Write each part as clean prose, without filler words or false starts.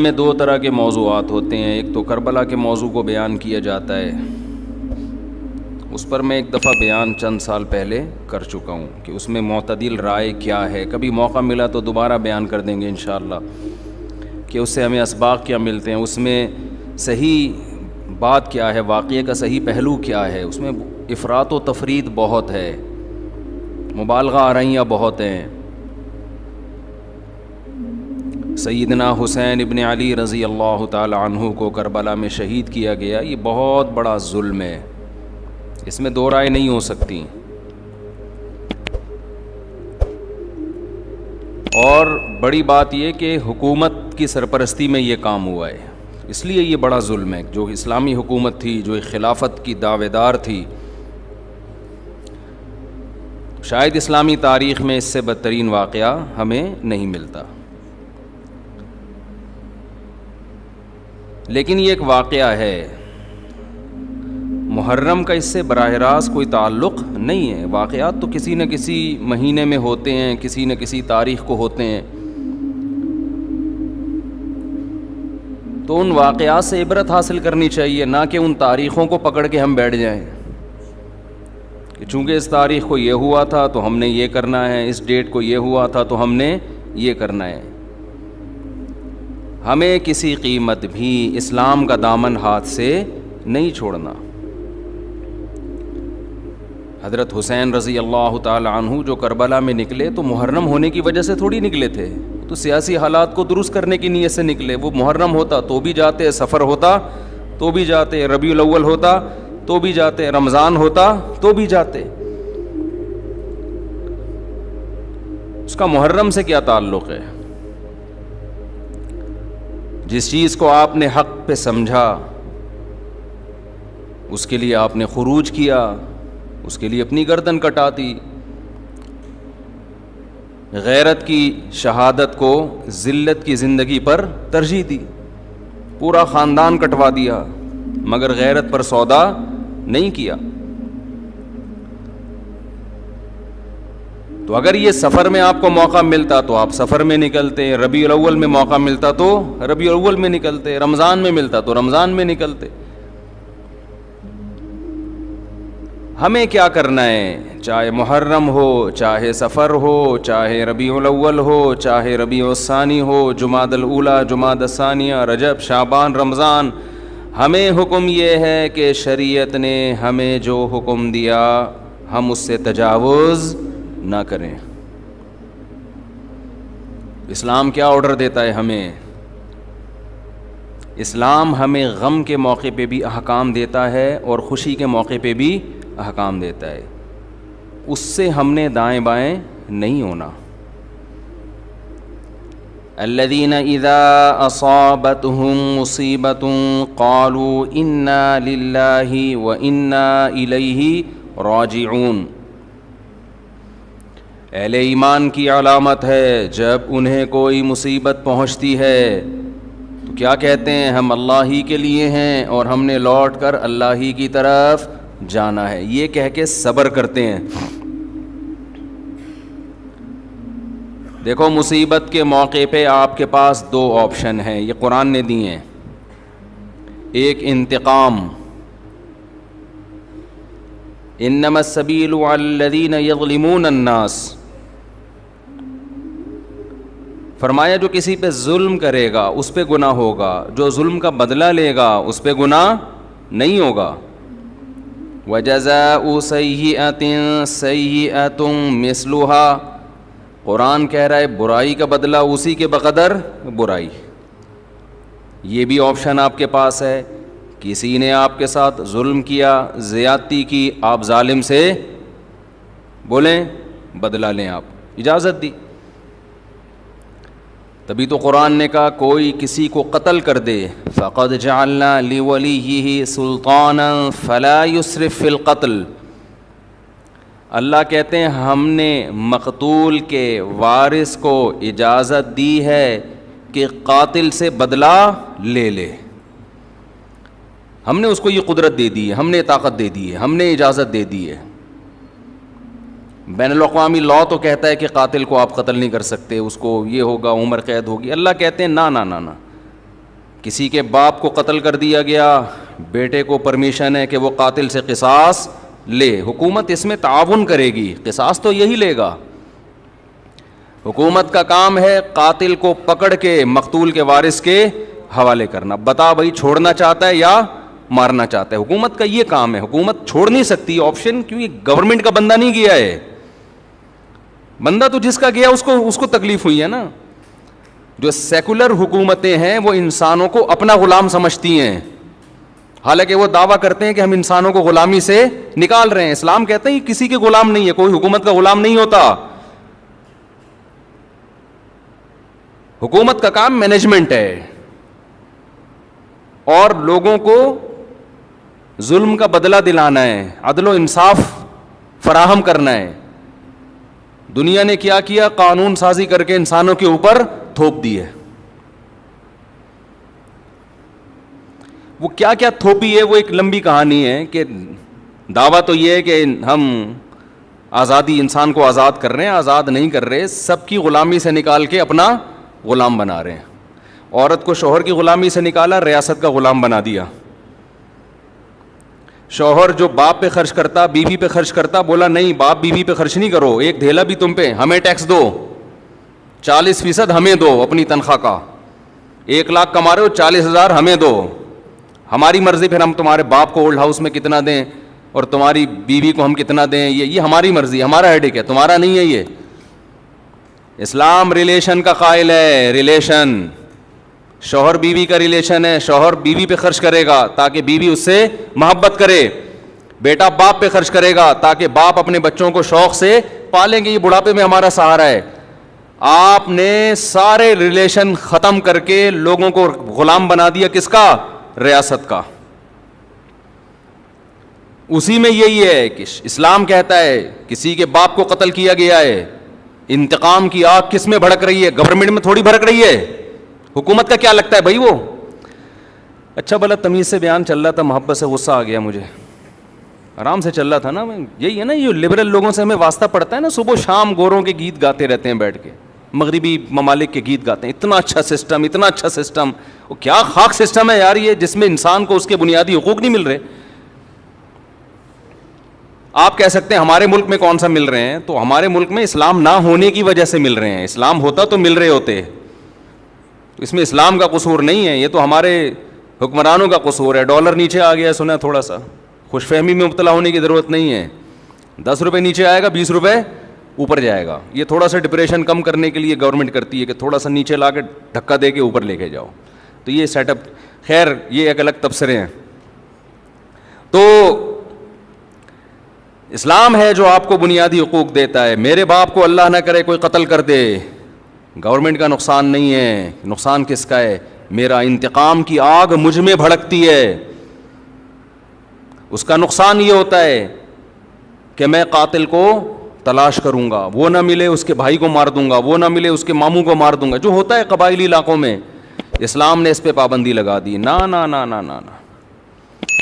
میں دو طرح کے موضوعات ہوتے ہیں. ایک تو کربلا کے موضوع کو بیان کیا جاتا ہے، اس پر میں ایک دفعہ بیان چند سال پہلے کر چکا ہوں کہ اس میں معتدل رائے کیا ہے. کبھی موقع ملا تو دوبارہ بیان کر دیں گے انشاءاللہ کہ اس سے ہمیں اسباق کیا ملتے ہیں، اس میں صحیح بات کیا ہے، واقعے کا صحیح پہلو کیا ہے. اس میں افراط و تفرید بہت ہے، مبالغہ آرائیاں بہت ہیں. سیدنا حسین ابن علی رضی اللہ تعالی عنہ کو کربلا میں شہید کیا گیا، یہ بہت بڑا ظلم ہے، اس میں دو رائے نہیں ہو سکتی. اور بڑی بات یہ کہ حکومت کی سرپرستی میں یہ کام ہوا ہے، اس لیے یہ بڑا ظلم ہے. جو اسلامی حکومت تھی، جو خلافت کی دعوے دار تھی، شاید اسلامی تاریخ میں اس سے بدترین واقعہ ہمیں نہیں ملتا. لیکن یہ ایک واقعہ ہے، محرم کا اس سے براہ راست کوئی تعلق نہیں ہے. واقعات تو کسی نہ کسی مہینے میں ہوتے ہیں، کسی نہ کسی تاریخ کو ہوتے ہیں، تو ان واقعات سے عبرت حاصل کرنی چاہیے، نہ کہ ان تاریخوں کو پکڑ کے ہم بیٹھ جائیں کہ چونکہ اس تاریخ کو یہ ہوا تھا تو ہم نے یہ کرنا ہے، اس ڈیٹ کو یہ ہوا تھا تو ہم نے یہ کرنا ہے. ہمیں کسی قیمت بھی اسلام کا دامن ہاتھ سے نہیں چھوڑنا. حضرت حسین رضی اللہ تعالی عنہ جو کربلا میں نکلے تو محرم ہونے کی وجہ سے تھوڑی نکلے تھے، تو سیاسی حالات کو درست کرنے کی نیت سے نکلے. وہ محرم ہوتا تو بھی جاتے، سفر ہوتا تو بھی جاتے، ربیع الاول ہوتا تو بھی جاتے، رمضان ہوتا تو بھی جاتے. اس کا محرم سے کیا تعلق ہے؟ جس چیز کو آپ نے حق پہ سمجھا اس کے لیے آپ نے خروج کیا، اس کے لیے اپنی گردن کٹا دی. غیرت کی شہادت کو ذلت کی زندگی پر ترجیح دی، پورا خاندان کٹوا دیا مگر غیرت پر سودا نہیں کیا. تو اگر یہ سفر میں آپ کو موقع ملتا تو آپ سفر میں نکلتے، ربیع الاول میں موقع ملتا تو ربیع الاول میں نکلتے، رمضان میں ملتا تو رمضان میں نکلتے. ہمیں کیا کرنا ہے؟ چاہے محرم ہو، چاہے سفر ہو، چاہے ربیع الاول ہو، چاہے ربیع الثانی ہو، جمادی الاولیٰ، جمادی الثانیہ، رجب، شعبان، رمضان، ہمیں حکم یہ ہے کہ شریعت نے ہمیں جو حکم دیا ہم اس سے تجاوز نہ کریں. اسلام کیا آرڈر دیتا ہے ہمیں؟ اسلام ہمیں غم کے موقع پہ بھی احکام دیتا ہے اور خوشی کے موقع پہ بھی احکام دیتا ہے. اس سے ہم نے دائیں بائیں نہیں ہونا. الذین اذا اصابتهم مصیبۃ قالوا انا للہ وانا الیہ راجعون. اہل ایمان کی علامت ہے جب انہیں کوئی مصیبت پہنچتی ہے تو کیا کہتے ہیں؟ ہم اللہ ہی کے لیے ہیں اور ہم نے لوٹ کر اللہ ہی کی طرف جانا ہے. یہ کہہ کے صبر کرتے ہیں. دیکھو مصیبت کے موقع پہ آپ کے پاس دو آپشن ہیں، یہ قرآن نے دی ہیں. ایک انتقام، انما السبیل علی الذین یظلمون الناس، فرمایا جو کسی پہ ظلم کرے گا اس پہ گناہ ہوگا، جو ظلم کا بدلہ لے گا اس پہ گناہ نہیں ہوگا. وجزاء سیئۃ سیئۃ مثلھا، قرآن کہہ رہا ہے برائی کا بدلہ اسی کے بقدر برائی. یہ بھی آپشن آپ کے پاس ہے. کسی نے آپ کے ساتھ ظلم کیا، زیادتی کی، آپ ظالم سے بولیں بدلہ لیں، آپ اجازت دی. تبھی تو قرآن نے کہا کوئی کسی کو قتل کر دے فقد جعلنا لولیہ سلطانا فلا یسرف فی القتل. اللہ کہتے ہیں ہم نے مقتول کے وارث کو اجازت دی ہے کہ قاتل سے بدلہ لے لے. ہم نے اس کو یہ قدرت دے دی ہے، ہم نے طاقت دے دی ہے، ہم نے اجازت دے دی ہے. بین الاقوامی لاء تو کہتا ہے کہ قاتل کو آپ قتل نہیں کر سکتے، اس کو یہ ہوگا، عمر قید ہوگی. اللہ کہتے ہیں نہ نہ نہ نہ، کسی کے باپ کو قتل کر دیا گیا, بیٹے کو پرمیشن ہے کہ وہ قاتل سے قصاص لے. حکومت اس میں تعاون کرے گی, قصاص تو یہی لے گا. حکومت کا کام ہے قاتل کو پکڑ کے مقتول کے وارث کے حوالے کرنا. بتا بھائی چھوڑنا چاہتا ہے یا مارنا چاہتا ہے, حکومت کا یہ کام ہے. حکومت چھوڑ نہیں سکتی آپشن, کیونکہ گورنمنٹ کا بندہ نہیں گیا ہے. بندہ تو جس کا گیا اس کو تکلیف ہوئی ہے نا. جو سیکولر حکومتیں ہیں وہ انسانوں کو اپنا غلام سمجھتی ہیں, حالانکہ وہ دعویٰ کرتے ہیں کہ ہم انسانوں کو غلامی سے نکال رہے ہیں. اسلام کہتے ہیں کسی کے غلام نہیں ہے, کوئی حکومت کا غلام نہیں ہوتا. حکومت کا کام مینجمنٹ ہے اور لوگوں کو ظلم کا بدلہ دلانا ہے, عدل و انصاف فراہم کرنا ہے. دنیا نے کیا کیا, قانون سازی کر کے انسانوں کے اوپر تھوپ دی ہے. وہ کیا کیا تھوپی ہے وہ ایک لمبی کہانی ہے, کہ دعویٰ تو یہ ہے کہ ہم آزادی, انسان کو آزاد کر رہے ہیں, آزاد نہیں کر رہے, سب کی غلامی سے نکال کے اپنا غلام بنا رہے ہیں. عورت کو شوہر کی غلامی سے نکالا, ریاست کا غلام بنا دیا. شوہر جو باپ پہ خرچ کرتا, بیوی پہ خرچ کرتا, بولا نہیں باپ بیوی پہ خرچ نہیں کرو, ایک دھیلا بھی تم پہ, ہمیں ٹیکس دو, 40% ہمیں دو اپنی تنخواہ کا. 1 لاکھ کما رہے ہو, 40,000 ہمیں دو, ہماری مرضی, پھر ہم تمہارے باپ کو اولڈ ہاؤس میں کتنا دیں اور تمہاری بیوی کو ہم کتنا دیں, یہ ہماری مرضی, ہمارا ہیڈک ہے, تمہارا نہیں ہے. یہ اسلام ریلیشن کا قائل ہے. ریلیشن شوہر بیوی کا ریلیشن ہے, شوہر بیوی پہ خرچ کرے گا تاکہ بیوی اس سے محبت کرے, بیٹا باپ پہ خرچ کرے گا تاکہ باپ اپنے بچوں کو شوق سے پالیں گے, یہ بڑھاپے میں ہمارا سہارا ہے. آپ نے سارے ریلیشن ختم کر کے لوگوں کو غلام بنا دیا, کس کا؟ ریاست کا. اسی میں یہی ہے کہ اسلام کہتا ہے کسی کے باپ کو قتل کیا گیا ہے, انتقام کی آگ کس میں بھڑک رہی ہے؟ گورنمنٹ میں تھوڑی بھڑک رہی ہے. حکومت کا کیا لگتا ہے بھائی وہ؟ اچھا بھلا تمیز سے بیان چل رہا تھا, محبت سے غصہ آ گیا مجھے, آرام سے چل رہا تھا نا. یہی ہے نا, یہ لبرل لوگوں سے ہمیں واسطہ پڑتا ہے نا, صبح شام گوروں کے گیت گاتے رہتے ہیں بیٹھ کے, مغربی ممالک کے گیت گاتے ہیں, اتنا اچھا سسٹم, اتنا اچھا سسٹم. وہ کیا خاک سسٹم ہے یار یہ, جس میں انسان کو اس کے بنیادی حقوق نہیں مل رہے. آپ کہہ سکتے ہیں ہمارے ملک میں کون سا مل رہے ہیں, تو ہمارے ملک میں اسلام نہ ہونے کی وجہ سے مل رہے ہیں. اسلام ہوتا تو مل رہے ہوتے. اس میں اسلام کا قصور نہیں ہے, یہ تو ہمارے حکمرانوں کا قصور ہے. ڈالر نیچے آ گیا سنا, تھوڑا سا خوش فہمی میں مبتلا ہونے کی ضرورت نہیں ہے. 10 روپے نیچے آئے گا, 20 روپے اوپر جائے گا. یہ تھوڑا سا ڈپریشن کم کرنے کے لیے گورنمنٹ کرتی ہے کہ تھوڑا سا نیچے لا کے دھکا دے کے اوپر لے کے جاؤ. تو یہ سیٹ اپ, خیر یہ ایک الگ تبصرے ہیں. تو اسلام ہے جو آپ کو بنیادی حقوق دیتا ہے. میرے باپ کو اللہ نہ کرے کوئی قتل کر دے, گورنمنٹ کا نقصان نہیں ہے. نقصان کس کا ہے؟ میرا انتقام کی آگ مجھ میں بھڑکتی ہے. اس کا نقصان یہ ہوتا ہے کہ میں قاتل کو تلاش کروں گا, وہ نہ ملے اس کے بھائی کو مار دوں گا, وہ نہ ملے اس کے ماموں کو مار دوں گا, جو ہوتا ہے قبائلی علاقوں میں. اسلام نے اس پہ پابندی لگا دی. نا نا نا نا نا نا.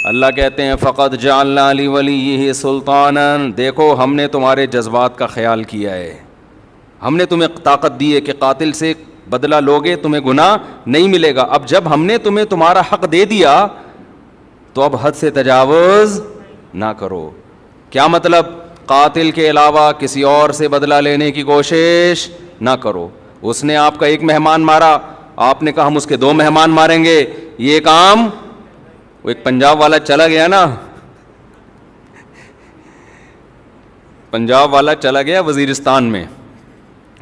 اللہ کہتے ہیں فقط جعلنا لولیہ سلطانا, دیکھو ہم نے تمہارے جذبات کا خیال کیا ہے, ہم نے تمہیں طاقت دی ہے کہ قاتل سے بدلہ لوگے تمہیں گناہ نہیں ملے گا. اب جب ہم نے تمہیں تمہارا حق دے دیا تو اب حد سے تجاوز نہ کرو. کیا مطلب؟ قاتل کے علاوہ کسی اور سے بدلہ لینے کی کوشش نہ کرو. اس نے آپ کا ایک مہمان مارا, آپ نے کہا ہم اس کے 2 مہمان ماریں گے. یہ کام, وہ ایک پنجاب والا چلا گیا نا, پنجاب والا چلا گیا وزیرستان میں,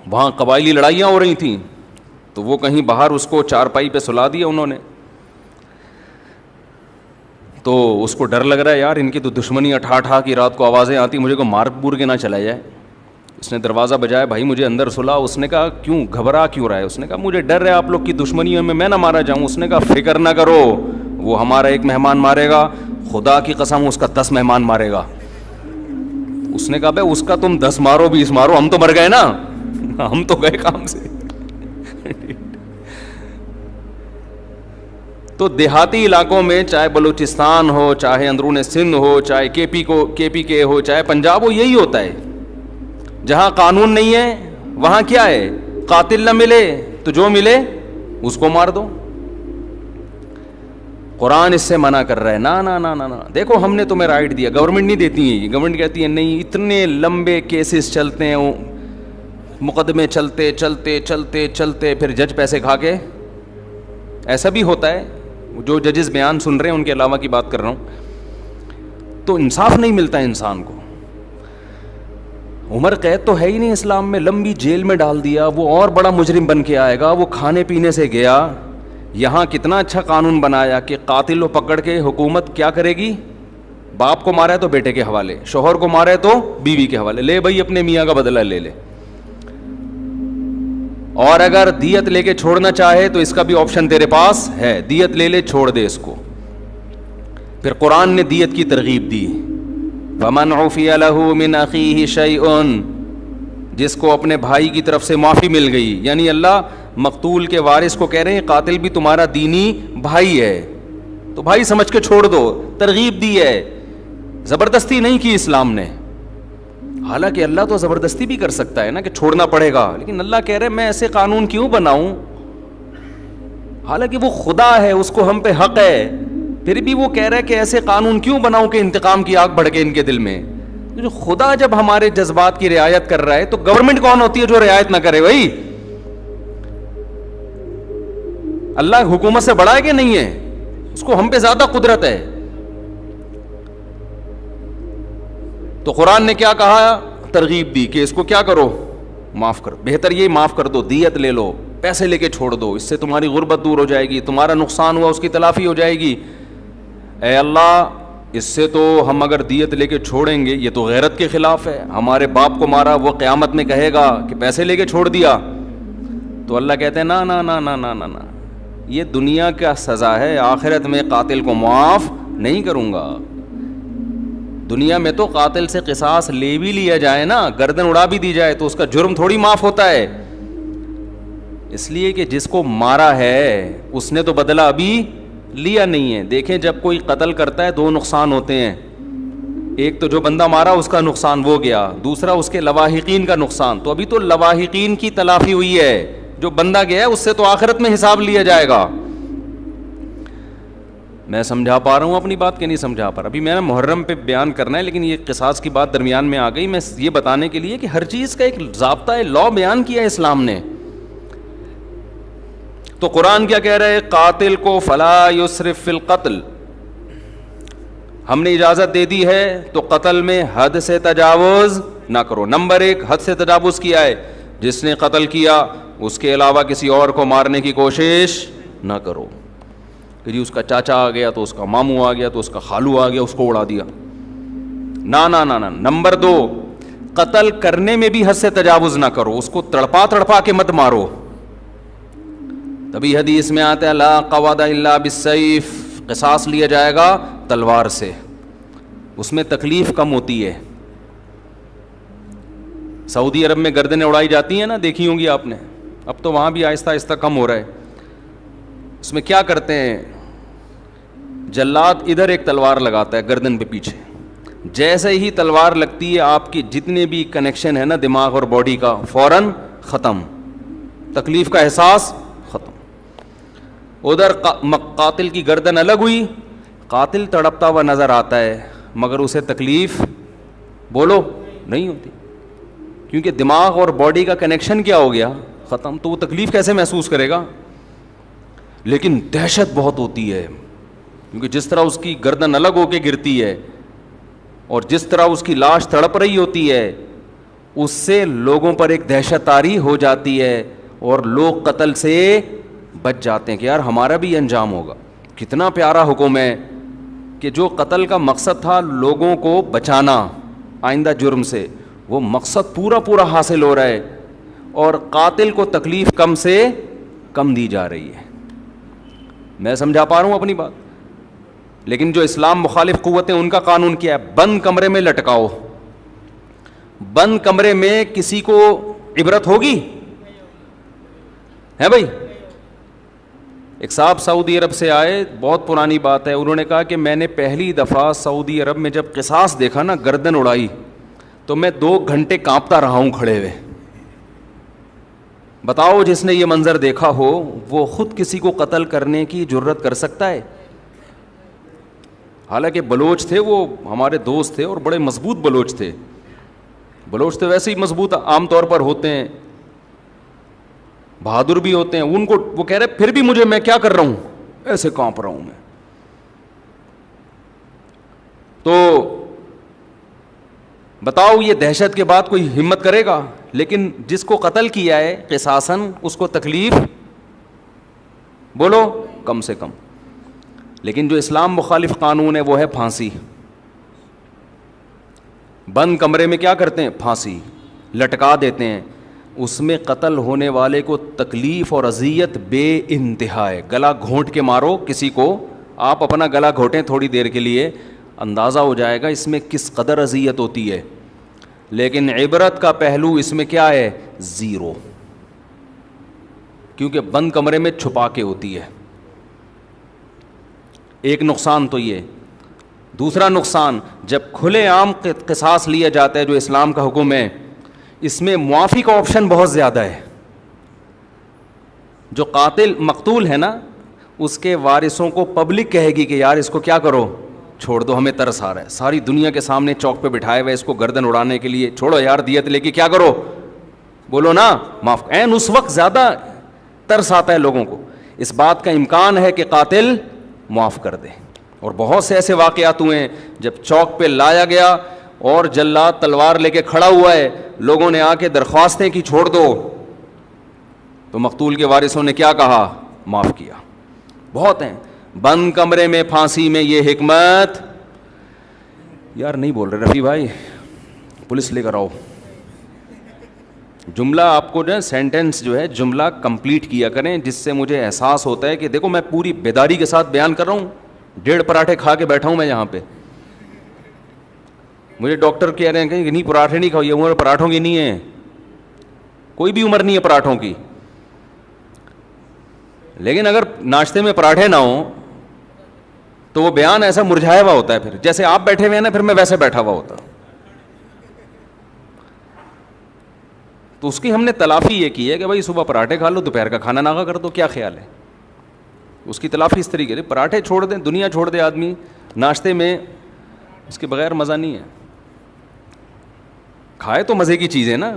وہاں قبائلی لڑائیاں ہو رہی تھیں, تو وہ کہیں باہر اس کو چارپائی پہ سلا دیا انہوں نے. تو اس کو ڈر لگ رہا ہے یار, ان کی تو دشمنی اٹھا کی رات کو آوازیں آتی, مجھے کو مار بور کے نہ چلا جائے. اس نے دروازہ بجایا, بھائی مجھے اندر سلا. اس نے کہا کیوں, گھبرا کیوں رہا ہے؟ اس نے کہا مجھے ڈر ہے آپ لوگ کی دشمنیوں میں نہ مارا جاؤں. اس نے کہا فکر نہ کرو, وہ ہمارا 1 مہمان مارے گا, خدا کی قسم اس کا 10 مہمان مارے گا. اس نے کہا بھائی اس کا تم 10 مارو 20 مارو, ہم تو مر گئے نا, ہم تو گئے کام سے. تو دیہاتی علاقوں میں چاہے بلوچستان ہو, چاہے اندرون سندھ ہو, چاہے کے پی کے ہو, چاہے پنجاب ہو, یہی ہوتا ہے. جہاں قانون نہیں ہے وہاں کیا ہے, قاتل نہ ملے تو جو ملے اس کو مار دو. قرآن اس سے منع کر رہا ہے. نا نا نا نا نا, دیکھو ہم نے تمہیں رائٹ دیا. گورنمنٹ نہیں دیتی ہے, گورنمنٹ کہتی ہے نہیں, اتنے لمبے کیسز چلتے ہیں, مقدمے چلتے چلتے چلتے چلتے, پھر جج پیسے کھا کے. ایسا بھی ہوتا ہے, جو ججز بیان سن رہے ہیں ان کے علاوہ کی بات کر رہا ہوں. تو انصاف نہیں ملتا انسان کو. عمر قید تو ہے ہی نہیں اسلام میں, لمبی جیل میں ڈال دیا, وہ اور بڑا مجرم بن کے آئے گا. وہ کھانے پینے سے گیا. یہاں کتنا اچھا قانون بنایا کہ قاتل کو پکڑ کے حکومت کیا کرے گی, باپ کو مارا ہے تو بیٹے کے حوالے, شوہر کو مارا ہے تو بیوی کے حوالے, لے بھائی اپنے میاں کا بدلہ لے لے. اور اگر دیت لے کے چھوڑنا چاہے تو اس کا بھی آپشن تیرے پاس ہے, دیت لے لے, چھوڑ دے اس کو. پھر قرآن نے دیت کی ترغیب دی, وَمَنْ عُفِيَ لَهُ مِنْ أَخِيهِ شَيْءٌ, جس کو اپنے بھائی کی طرف سے معافی مل گئی. یعنی اللہ مقتول کے وارث کو کہہ رہے ہیں قاتل بھی تمہارا دینی بھائی ہے, تو بھائی سمجھ کے چھوڑ دو. ترغیب دی ہے, زبردستی نہیں کی اسلام نے. حالانکہ اللہ تو زبردستی بھی کر سکتا ہے نا کہ چھوڑنا پڑے گا, لیکن اللہ کہہ رہے میں ایسے قانون کیوں بناؤں, حالانکہ وہ خدا ہے, اس کو ہم پہ حق ہے, پھر بھی وہ کہہ رہا ہے کہ ایسے قانون کیوں بناؤں کہ انتقام کی آگ بھڑکے ان کے دل میں. جو خدا جب ہمارے جذبات کی رعایت کر رہا ہے تو گورنمنٹ کون ہوتی ہے جو رعایت نہ کرے بھائی؟ اللہ حکومت سے بڑا ہے کہ نہیں ہے؟ اس کو ہم پہ زیادہ قدرت ہے. تو قرآن نے کیا کہا, ترغیب دی کہ اس کو کیا کرو, معاف کرو. بہتر یہ معاف کر دو, دیت لے لو, پیسے لے کے چھوڑ دو, اس سے تمہاری غربت دور ہو جائے گی, تمہارا نقصان ہوا اس کی تلافی ہو جائے گی. اے اللہ, اس سے تو ہم اگر دیت لے کے چھوڑیں گے, یہ تو غیرت کے خلاف ہے. ہمارے باپ کو مارا, وہ قیامت میں کہے گا کہ پیسے لے کے چھوڑ دیا. تو اللہ کہتے ہیں نا نا نا نا نا نا نا, یہ دنیا کا سزا ہے, آخرت میں قاتل کو معاف نہیں کروں گا. دنیا میں تو قاتل سے قصاص لے بھی لیا جائے نا, گردن اڑا بھی دی جائے, تو اس کا جرم تھوڑی معاف ہوتا ہے. اس لیے کہ جس کو مارا ہے اس نے تو بدلہ ابھی لیا نہیں ہے. دیکھیں جب کوئی قتل کرتا ہے دو نقصان ہوتے ہیں, ایک تو جو بندہ مارا اس کا نقصان وہ گیا, دوسرا اس کے لواحقین کا نقصان. تو ابھی تو لواحقین کی تلافی ہوئی ہے, جو بندہ گیا ہے اس سے تو آخرت میں حساب لیا جائے گا. میں سمجھا پا رہا ہوں اپنی بات کہ نہیں سمجھا پا رہا؟ ابھی میں نے محرم پہ بیان کرنا ہے, لیکن یہ قصاص کی بات درمیان میں آ گئی. میں یہ بتانے کے لیے کہ ہر چیز کا ایک ضابطہ ہے, لا بیان کیا ہے اسلام نے. تو قرآن کیا کہہ رہا ہے, قاتل کو فلا یسرف فی القتل, ہم نے اجازت دے دی ہے تو قتل میں حد سے تجاوز نہ کرو. نمبر ایک, حد سے تجاوز کیا ہے, جس نے قتل کیا اس کے علاوہ کسی اور کو مارنے کی کوشش نہ کرو. کہ جی اس کا چاچا آ گیا تو اس کا ماموں آ گیا تو اس کا خالو آ گیا, اس کو اڑا دیا. نا نا نا نا. نمبر دو, قتل کرنے میں بھی حد سے تجاوز نہ کرو, اس کو تڑپا تڑپا کے مت مارو. تبھی حدیث میں آتا ہے لا قواد الا بالسیف, قصاص لیا جائے گا تلوار سے, اس میں تکلیف کم ہوتی ہے. سعودی عرب میں گردنیں اڑائی جاتی ہیں نا, دیکھی ہوں گی آپ نے, اب تو وہاں بھی آہستہ آہستہ کم ہو رہا ہے. اس میں کیا کرتے ہیں, جلاد ادھر ایک تلوار لگاتا ہے گردن پہ پیچھے, جیسے ہی تلوار لگتی ہے آپ کی جتنے بھی کنیکشن ہے نا دماغ اور باڈی کا, فوراً ختم, تکلیف کا احساس ختم. ادھر قاتل کی گردن الگ ہوئی, قاتل تڑپتا ہوا نظر آتا ہے مگر اسے تکلیف بولو نہیں ہوتی, کیونکہ دماغ اور باڈی کا کنیکشن کیا ہو گیا, ختم. تو وہ تکلیف کیسے محسوس کرے گا؟ لیکن دہشت بہت ہوتی ہے, کیونکہ جس طرح اس کی گردن الگ ہو کے گرتی ہے اور جس طرح اس کی لاش تڑپ رہی ہوتی ہے, اس سے لوگوں پر ایک دہشت طاری ہو جاتی ہے اور لوگ قتل سے بچ جاتے ہیں کہ یار ہمارا بھی انجام ہوگا. کتنا پیارا حکم ہے کہ جو قتل کا مقصد تھا لوگوں کو بچانا آئندہ جرم سے, وہ مقصد پورا پورا حاصل ہو رہا ہے اور قاتل کو تکلیف کم سے کم دی جا رہی ہے. میں سمجھا پا رہا ہوں اپنی بات؟ لیکن جو اسلام مخالف قوتیں ان کا قانون کیا ہے, بند کمرے میں لٹکاؤ. بند کمرے میں کسی کو عبرت ہوگی ہے بھائی؟ ایک صاحب سعودی عرب سے آئے, بہت پرانی بات ہے, انہوں نے کہا کہ میں نے پہلی دفعہ سعودی عرب میں جب قصاص دیکھا نا, گردن اڑائی, تو میں 2 گھنٹے کانپتا رہا ہوں کھڑے ہوئے. بتاؤ جس نے یہ منظر دیکھا ہو وہ خود کسی کو قتل کرنے کی جرت کر سکتا ہے؟ حالانکہ بلوچ تھے وہ ہمارے دوست تھے اور بڑے مضبوط بلوچ تھے. بلوچ تو ویسے ہی مضبوط عام طور پر ہوتے ہیں, بہادر بھی ہوتے ہیں. ان کو وہ کہہ رہے پھر بھی مجھے, میں کیا کر رہا ہوں, ایسے کانپ رہا ہوں میں. تو بتاؤ یہ دہشت کے بعد کوئی ہمت کرے گا؟ لیکن جس کو قتل کیا ہے قصاصاً اس کو تکلیف بولو کم سے کم. لیکن جو اسلام مخالف قانون ہے وہ ہے پھانسی. بند کمرے میں کیا کرتے ہیں؟ پھانسی لٹکا دیتے ہیں. اس میں قتل ہونے والے کو تکلیف اور اذیت بے انتہا ہے. گلا گھونٹ کے مارو کسی کو, آپ اپنا گلا گھونٹیں تھوڑی دیر کے لیے, اندازہ ہو جائے گا اس میں کس قدر اذیت ہوتی ہے. لیکن عبرت کا پہلو اس میں کیا ہے؟ زیرو, کیونکہ بند کمرے میں چھپا کے ہوتی ہے. ایک نقصان تو یہ. دوسرا نقصان, جب کھلے عام قصاص لیا جاتا ہے جو اسلام کا حکم ہے, اس میں معافی کا آپشن بہت زیادہ ہے. جو قاتل مقتول ہے نا, اس کے وارثوں کو پبلک کہے گی کہ یار اس کو کیا کرو, چھوڑ دو, ہمیں ترس آ رہا ہے. ساری دنیا کے سامنے چوک پہ بٹھائے ہوئے اس کو گردن اڑانے کے لیے, چھوڑو یار دیت لے کے کیا کرو, بولو نا معاف. عین اس وقت زیادہ ترس آتا ہے لوگوں کو, اس بات کا امکان ہے کہ قاتل معاف کر دے. اور بہت سے ایسے واقعات ہوئے ہیں جب چوک پہ لایا گیا اور جلاد تلوار لے کے کھڑا ہوا ہے, لوگوں نے آ کے درخواستیں کی چھوڑ دو, تو مقتول کے وارثوں نے کیا کہا؟ معاف کیا. بہت ہیں. بند کمرے میں پھانسی میں یہ حکمت, یار نہیں بول رہے رفیع بھائی, پولیس لے کر آؤ. جملہ آپ کو جو ہے سینٹنس جو ہے جملہ کمپلیٹ کیا کریں, جس سے مجھے احساس ہوتا ہے کہ دیکھو میں پوری بیداری کے ساتھ بیان کر رہا ہوں. 1.5 پراٹھے کھا کے بیٹھا ہوں میں یہاں پہ. مجھے ڈاکٹر کہہ رہے ہیں کہ نہیں پراٹھے نہیں کھاؤ, یہ عمر پراٹھوں کی نہیں ہے, کوئی بھی عمر نہیں ہے پراٹھوں کی. لیکن اگر ناشتے میں پراٹھے نہ ہوں تو وہ بیان ایسا مرجھایا ہوا ہوتا ہے, پھر جیسے آپ بیٹھے ہوئے ہیں نا, پھر میں ویسے بیٹھا ہوا ہوتا. تو اس کی ہم نے تلافی یہ کی ہے کہ بھائی صبح پراٹھے کھا لو, دوپہر کا کھانا ناغا کر دو. کیا خیال ہے؟ اس کی تلافی اس طریقے سے, پراٹھے چھوڑ دیں, دنیا چھوڑ دے آدمی, ناشتے میں اس کے بغیر مزہ نہیں ہے. کھائے تو مزے کی چیزیں نا.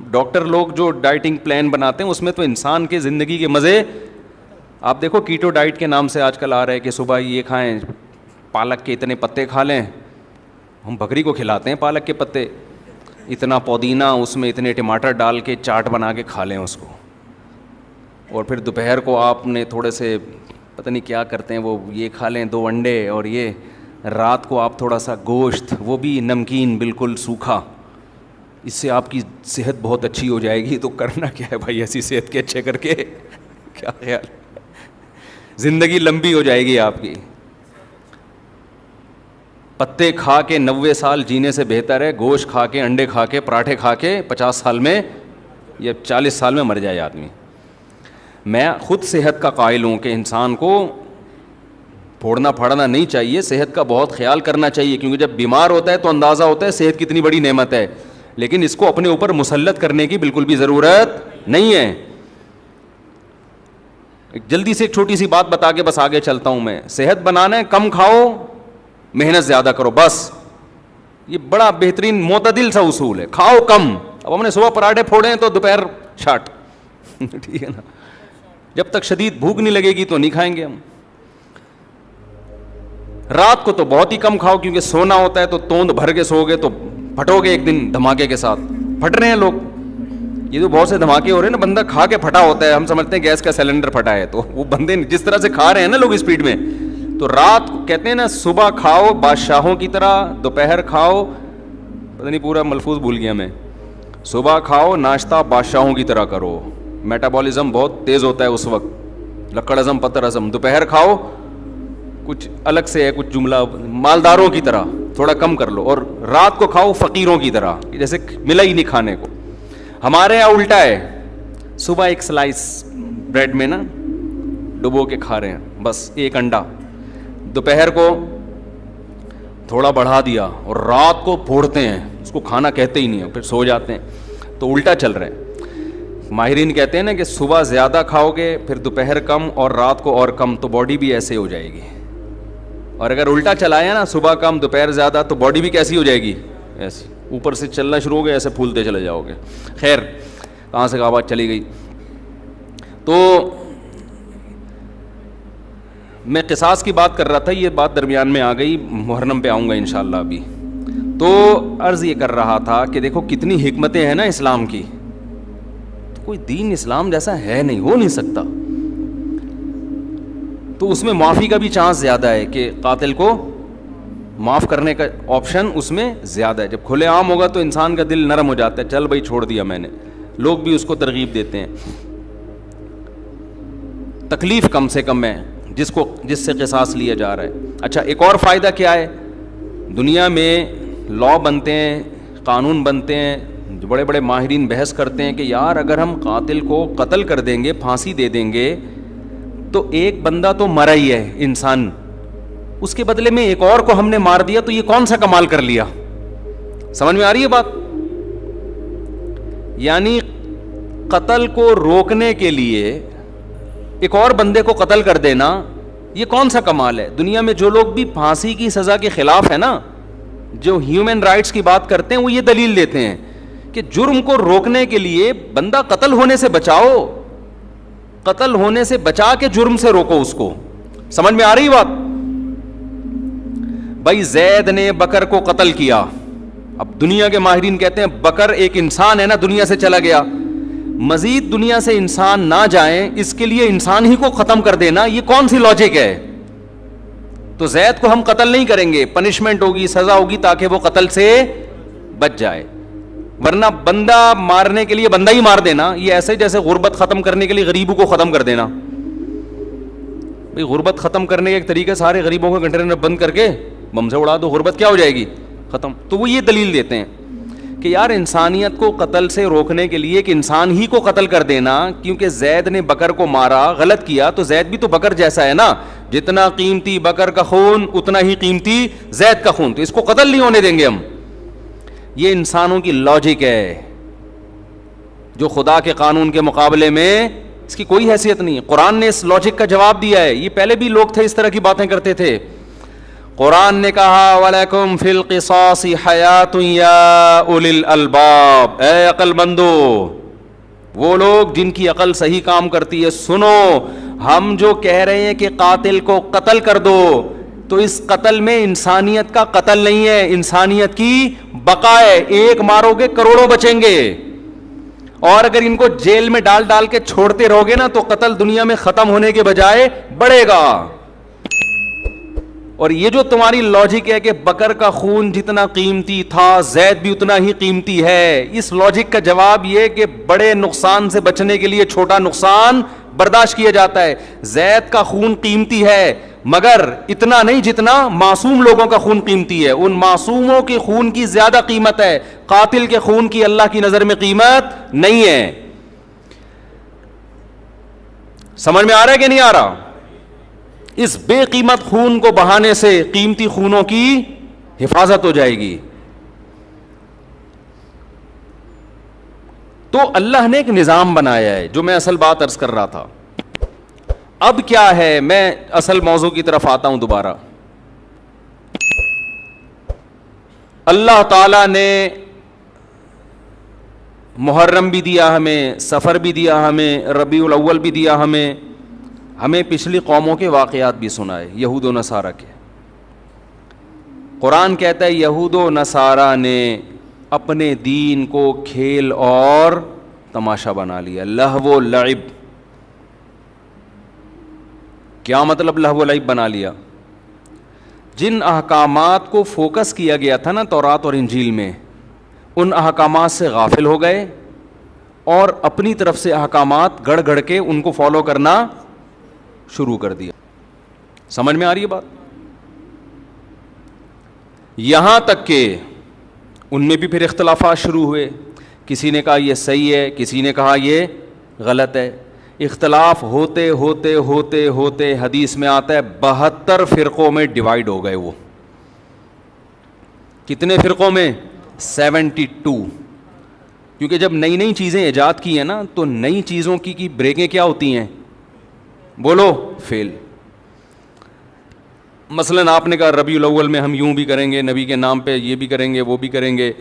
ڈاکٹر لوگ جو ڈائٹنگ پلان بناتے ہیں اس میں تو انسان کے زندگی کے مزے, آپ دیکھو کیٹو ڈائٹ کے نام سے آج کل آ رہا ہے کہ صبح یہ کھائیں, پالک کے اتنے پتے کھا لیں. ہم بکری کو کھلاتے ہیں پالک کے پتے, اتنا پودینہ, اس میں اتنے ٹماٹر ڈال کے چاٹ بنا کے کھا لیں اس کو. اور پھر دوپہر کو آپ نے تھوڑے سے پتہ نہیں کیا کرتے ہیں وہ, یہ کھا لیں 2 انڈے, اور یہ رات کو آپ تھوڑا سا گوشت, وہ بھی نمکین بالکل سوکھا. اس سے آپ کی صحت بہت اچھی ہو جائے گی. تو کرنا کیا ہے بھائی ایسی صحت کے اچھے کر کے, کیا خیال, زندگی لمبی ہو جائے گی آپ کی. پتے کھا کے 90 سال جینے سے بہتر ہے گوشت کھا کے, انڈے کھا کے, پراٹھے کھا کے 50 سال میں یا 40 سال میں مر جائے آدمی. میں خود صحت کا قائل ہوں کہ انسان کو پھوڑنا پھاڑنا نہیں چاہیے, صحت کا بہت خیال کرنا چاہیے, کیونکہ جب بیمار ہوتا ہے تو اندازہ ہوتا ہے صحت کتنی بڑی نعمت ہے. لیکن اس کو اپنے اوپر مسلط کرنے کی بالکل بھی ضرورت نہیں ہے. جلدی سے ایک چھوٹی سی بات بتا کے بس آگے چلتا ہوں میں. صحت بنانا ہے, کم کھاؤ, محنت زیادہ کرو, بس. یہ بڑا بہترین معتدل سا اصول ہے, کھاؤ کم. اب ہم نے صبح پراٹھے پھوڑے ہیں تو دوپہر شاٹ, ٹھیک ہے نا. جب تک شدید بھوک نہیں لگے گی تو نہیں کھائیں گے ہم. رات کو تو بہت ہی کم کھاؤ, کیونکہ سونا ہوتا ہے تو توند بھر کے سو گے تو پھٹو گے ایک دن دھماکے کے ساتھ. پھٹ رہے ہیں لوگ, یہ تو بہت سے دھماکے ہو رہے ہیں نا, بندہ کھا کے پھٹا ہوتا ہے, ہم سمجھتے ہیں گیس کا سلنڈر پھٹا ہے, تو وہ بندے جس طرح سے کھا رہے ہیں نا لوگ اسپیڈ میں, تو رات کو کہتے ہیں نا صبح کھاؤ بادشاہوں کی طرح, دوپہر کھاؤ, پتہ نہیں پورا ملفوظ بھول گیا میں, صبح کھاؤ ناشتہ بادشاہوں کی طرح کرو, میٹابولزم بہت تیز ہوتا ہے اس وقت, لکڑ ہضم پتر ہضم. دوپہر کھاؤ کچھ الگ سے ہے, کچھ جملہ مالداروں کی طرح, تھوڑا کم کر لو. اور رات کو کھاؤ فقیروں کی طرح, جیسے ملا ہی نہیں کھانے کو. ہمارے یہاں الٹا ہے, صبح ایک سلائس بریڈ میں نا ڈبو کے کھا رہے ہیں, بس ایک انڈا. دوپہر کو تھوڑا بڑھا دیا, اور رات کو پھوڑتے ہیں, اس کو کھانا کہتے ہی نہیں ہیں, پھر سو جاتے ہیں. تو الٹا چل رہا ہے. ماہرین کہتے ہیں نا کہ صبح زیادہ کھاؤ گے, پھر دوپہر کم, اور رات کو اور کم, تو باڈی بھی ایسے ہو جائے گی. اور اگر الٹا چلایا نا صبح کم دوپہر زیادہ تو باڈی بھی کیسی ہو جائے گی, ایسی اوپر سے چلنا شروع ہو گیا, ایسے پھولتے چلے جاؤ گے. خیر کہاں سے کہاں بات چلی گئی. تو میں قصاص کی بات کر رہا تھا, یہ بات درمیان میں آ گئی, محرم پہ آؤں گا انشاءاللہ ابھی. تو عرض یہ کر رہا تھا کہ دیکھو کتنی حکمتیں ہیں نا اسلام کی, تو کوئی دین اسلام جیسا ہے نہیں, ہو نہیں سکتا. تو اس میں معافی کا بھی چانس زیادہ ہے کہ قاتل کو معاف کرنے کا آپشن اس میں زیادہ ہے. جب کھلے عام ہوگا تو انسان کا دل نرم ہو جاتا ہے, چل بھائی چھوڑ دیا میں نے, لوگ بھی اس کو ترغیب دیتے ہیں. تکلیف کم سے کم ہے جس سے قصاص لیا جا رہا ہے. اچھا ایک اور فائدہ کیا ہے, دنیا میں لا بنتے ہیں, قانون بنتے ہیں, جو بڑے بڑے ماہرین بحث کرتے ہیں کہ یار اگر ہم قاتل کو قتل کر دیں گے, پھانسی دے دیں گے, تو ایک بندہ تو مرا ہی ہے انسان, اس کے بدلے میں ایک اور کو ہم نے مار دیا, تو یہ کون سا کمال کر لیا. سمجھ میں آ رہی ہے بات؟ یعنی قتل کو روکنے کے لیے ایک اور بندے کو قتل کر دینا, یہ کون سا کمال ہے. دنیا میں جو لوگ بھی پھانسی کی سزا کے خلاف ہے نا, جو ہیومن رائٹس کی بات کرتے ہیں, وہ یہ دلیل دیتے ہیں کہ جرم کو روکنے کے لیے بندہ قتل ہونے سے بچاؤ, قتل ہونے سے بچا کے جرم سے روکو اس کو. سمجھ میں آ رہی بات؟ بھائی زید نے بکر کو قتل کیا, اب دنیا کے ماہرین کہتے ہیں بکر ایک انسان ہے نا, دنیا سے چلا گیا, مزید دنیا سے انسان نہ جائیں اس کے لیے انسان ہی کو ختم کر دینا, یہ کون سی لاجک ہے. تو زید کو ہم قتل نہیں کریں گے, پنشمنٹ ہوگی, سزا ہوگی تاکہ وہ قتل سے بچ جائے, ورنہ بندہ مارنے کے لیے بندہ ہی مار دینا, یہ ایسے جیسے غربت ختم کرنے کے لیے غریبوں کو ختم کر دینا. بھئی غربت ختم کرنے کا ایک طریقہ سارے غریبوں کو کنٹینر میں بند کر کے بم سے اڑا دو, غربت کیا ہو جائے گی, ختم. تو وہ یہ دلیل دیتے ہیں کہ یار انسانیت کو قتل سے روکنے کے لیے کہ انسان ہی کو قتل کر دینا, کیونکہ زید نے بکر کو مارا, غلط کیا, تو زید بھی تو بکر جیسا ہے نا, جتنا قیمتی بکر کا خون اتنا ہی قیمتی زید کا خون, تو اس کو قتل نہیں ہونے دیں گے ہم. یہ انسانوں کی لاجک ہے جو خدا کے قانون کے مقابلے میں اس کی کوئی حیثیت نہیں ہے. قرآن نے اس لاجک کا جواب دیا ہے. یہ پہلے بھی لوگ تھے اس طرح کی باتیں کرتے تھے. قرآن نے کہا وَلَكُمْ فِي الْقِصَاصِ حَيَاةٌ يَا أُولِي الْأَلْبَابِ, اے عقل مندو, وہ لوگ جن کی عقل صحیح کام کرتی ہے, سنو, ہم جو کہہ رہے ہیں کہ قاتل کو قتل کر دو, تو اس قتل میں انسانیت کا قتل نہیں ہے, انسانیت کی بقا ہے. ایک مارو گے کروڑوں بچیں گے, اور اگر ان کو جیل میں ڈال ڈال کے چھوڑتے رہو گے نا تو قتل دنیا میں ختم ہونے کے بجائے بڑھے گا. اور یہ جو تمہاری لاجک ہے کہ بکر کا خون جتنا قیمتی تھا زید بھی اتنا ہی قیمتی ہے, اس لاجک کا جواب یہ کہ بڑے نقصان سے بچنے کے لیے چھوٹا نقصان برداشت کیا جاتا ہے. زید کا خون قیمتی ہے مگر اتنا نہیں جتنا معصوم لوگوں کا خون قیمتی ہے. ان معصوموں کے خون کی زیادہ قیمت ہے, قاتل کے خون کی اللہ کی نظر میں قیمت نہیں ہے. سمجھ میں آ رہا ہے کہ نہیں آ رہا؟ اس بے قیمت خون کو بہانے سے قیمتی خونوں کی حفاظت ہو جائے گی. تو اللہ نے ایک نظام بنایا ہے, جو میں اصل بات عرض کر رہا تھا. اب کیا ہے, میں اصل موضوع کی طرف آتا ہوں دوبارہ. اللہ تعالی نے محرم بھی دیا ہمیں, سفر بھی دیا ہمیں, ربیع الاول بھی دیا ہمیں پچھلی قوموں کے واقعات بھی سنائے, یہود و نصارہ کے. قرآن کہتا ہے یہود و نصارہ نے اپنے دین کو کھیل اور تماشا بنا لیا, لہو و لعب. کیا مطلب لہو و لعب بنا لیا؟ جن احکامات کو فوکس کیا گیا تھا نا تورات اور انجیل میں, ان احکامات سے غافل ہو گئے اور اپنی طرف سے احکامات گڑھ گڑھ کے ان کو فالو کرنا شروع کر دیا. سمجھ میں آ رہی ہے بات؟ یہاں تک کہ ان میں بھی پھر اختلافات شروع ہوئے. کسی نے کہا یہ صحیح ہے, کسی نے کہا یہ غلط ہے. اختلاف ہوتے ہوتے ہوتے ہوتے حدیث میں آتا ہے 72 فرقوں میں ڈیوائیڈ ہو گئے. وہ کتنے فرقوں میں؟ 72. کیونکہ جب نئی نئی چیزیں ایجاد کی ہیں نا تو نئی چیزوں کی بریکیں کیا ہوتی ہیں؟ بولو, فیل. مثلاً آپ نے کہا ربیع الاول میں ہم یوں بھی کریں گے، نبی کے نام پہ یہ بھی کریں گے، وہ بھی کریں گے،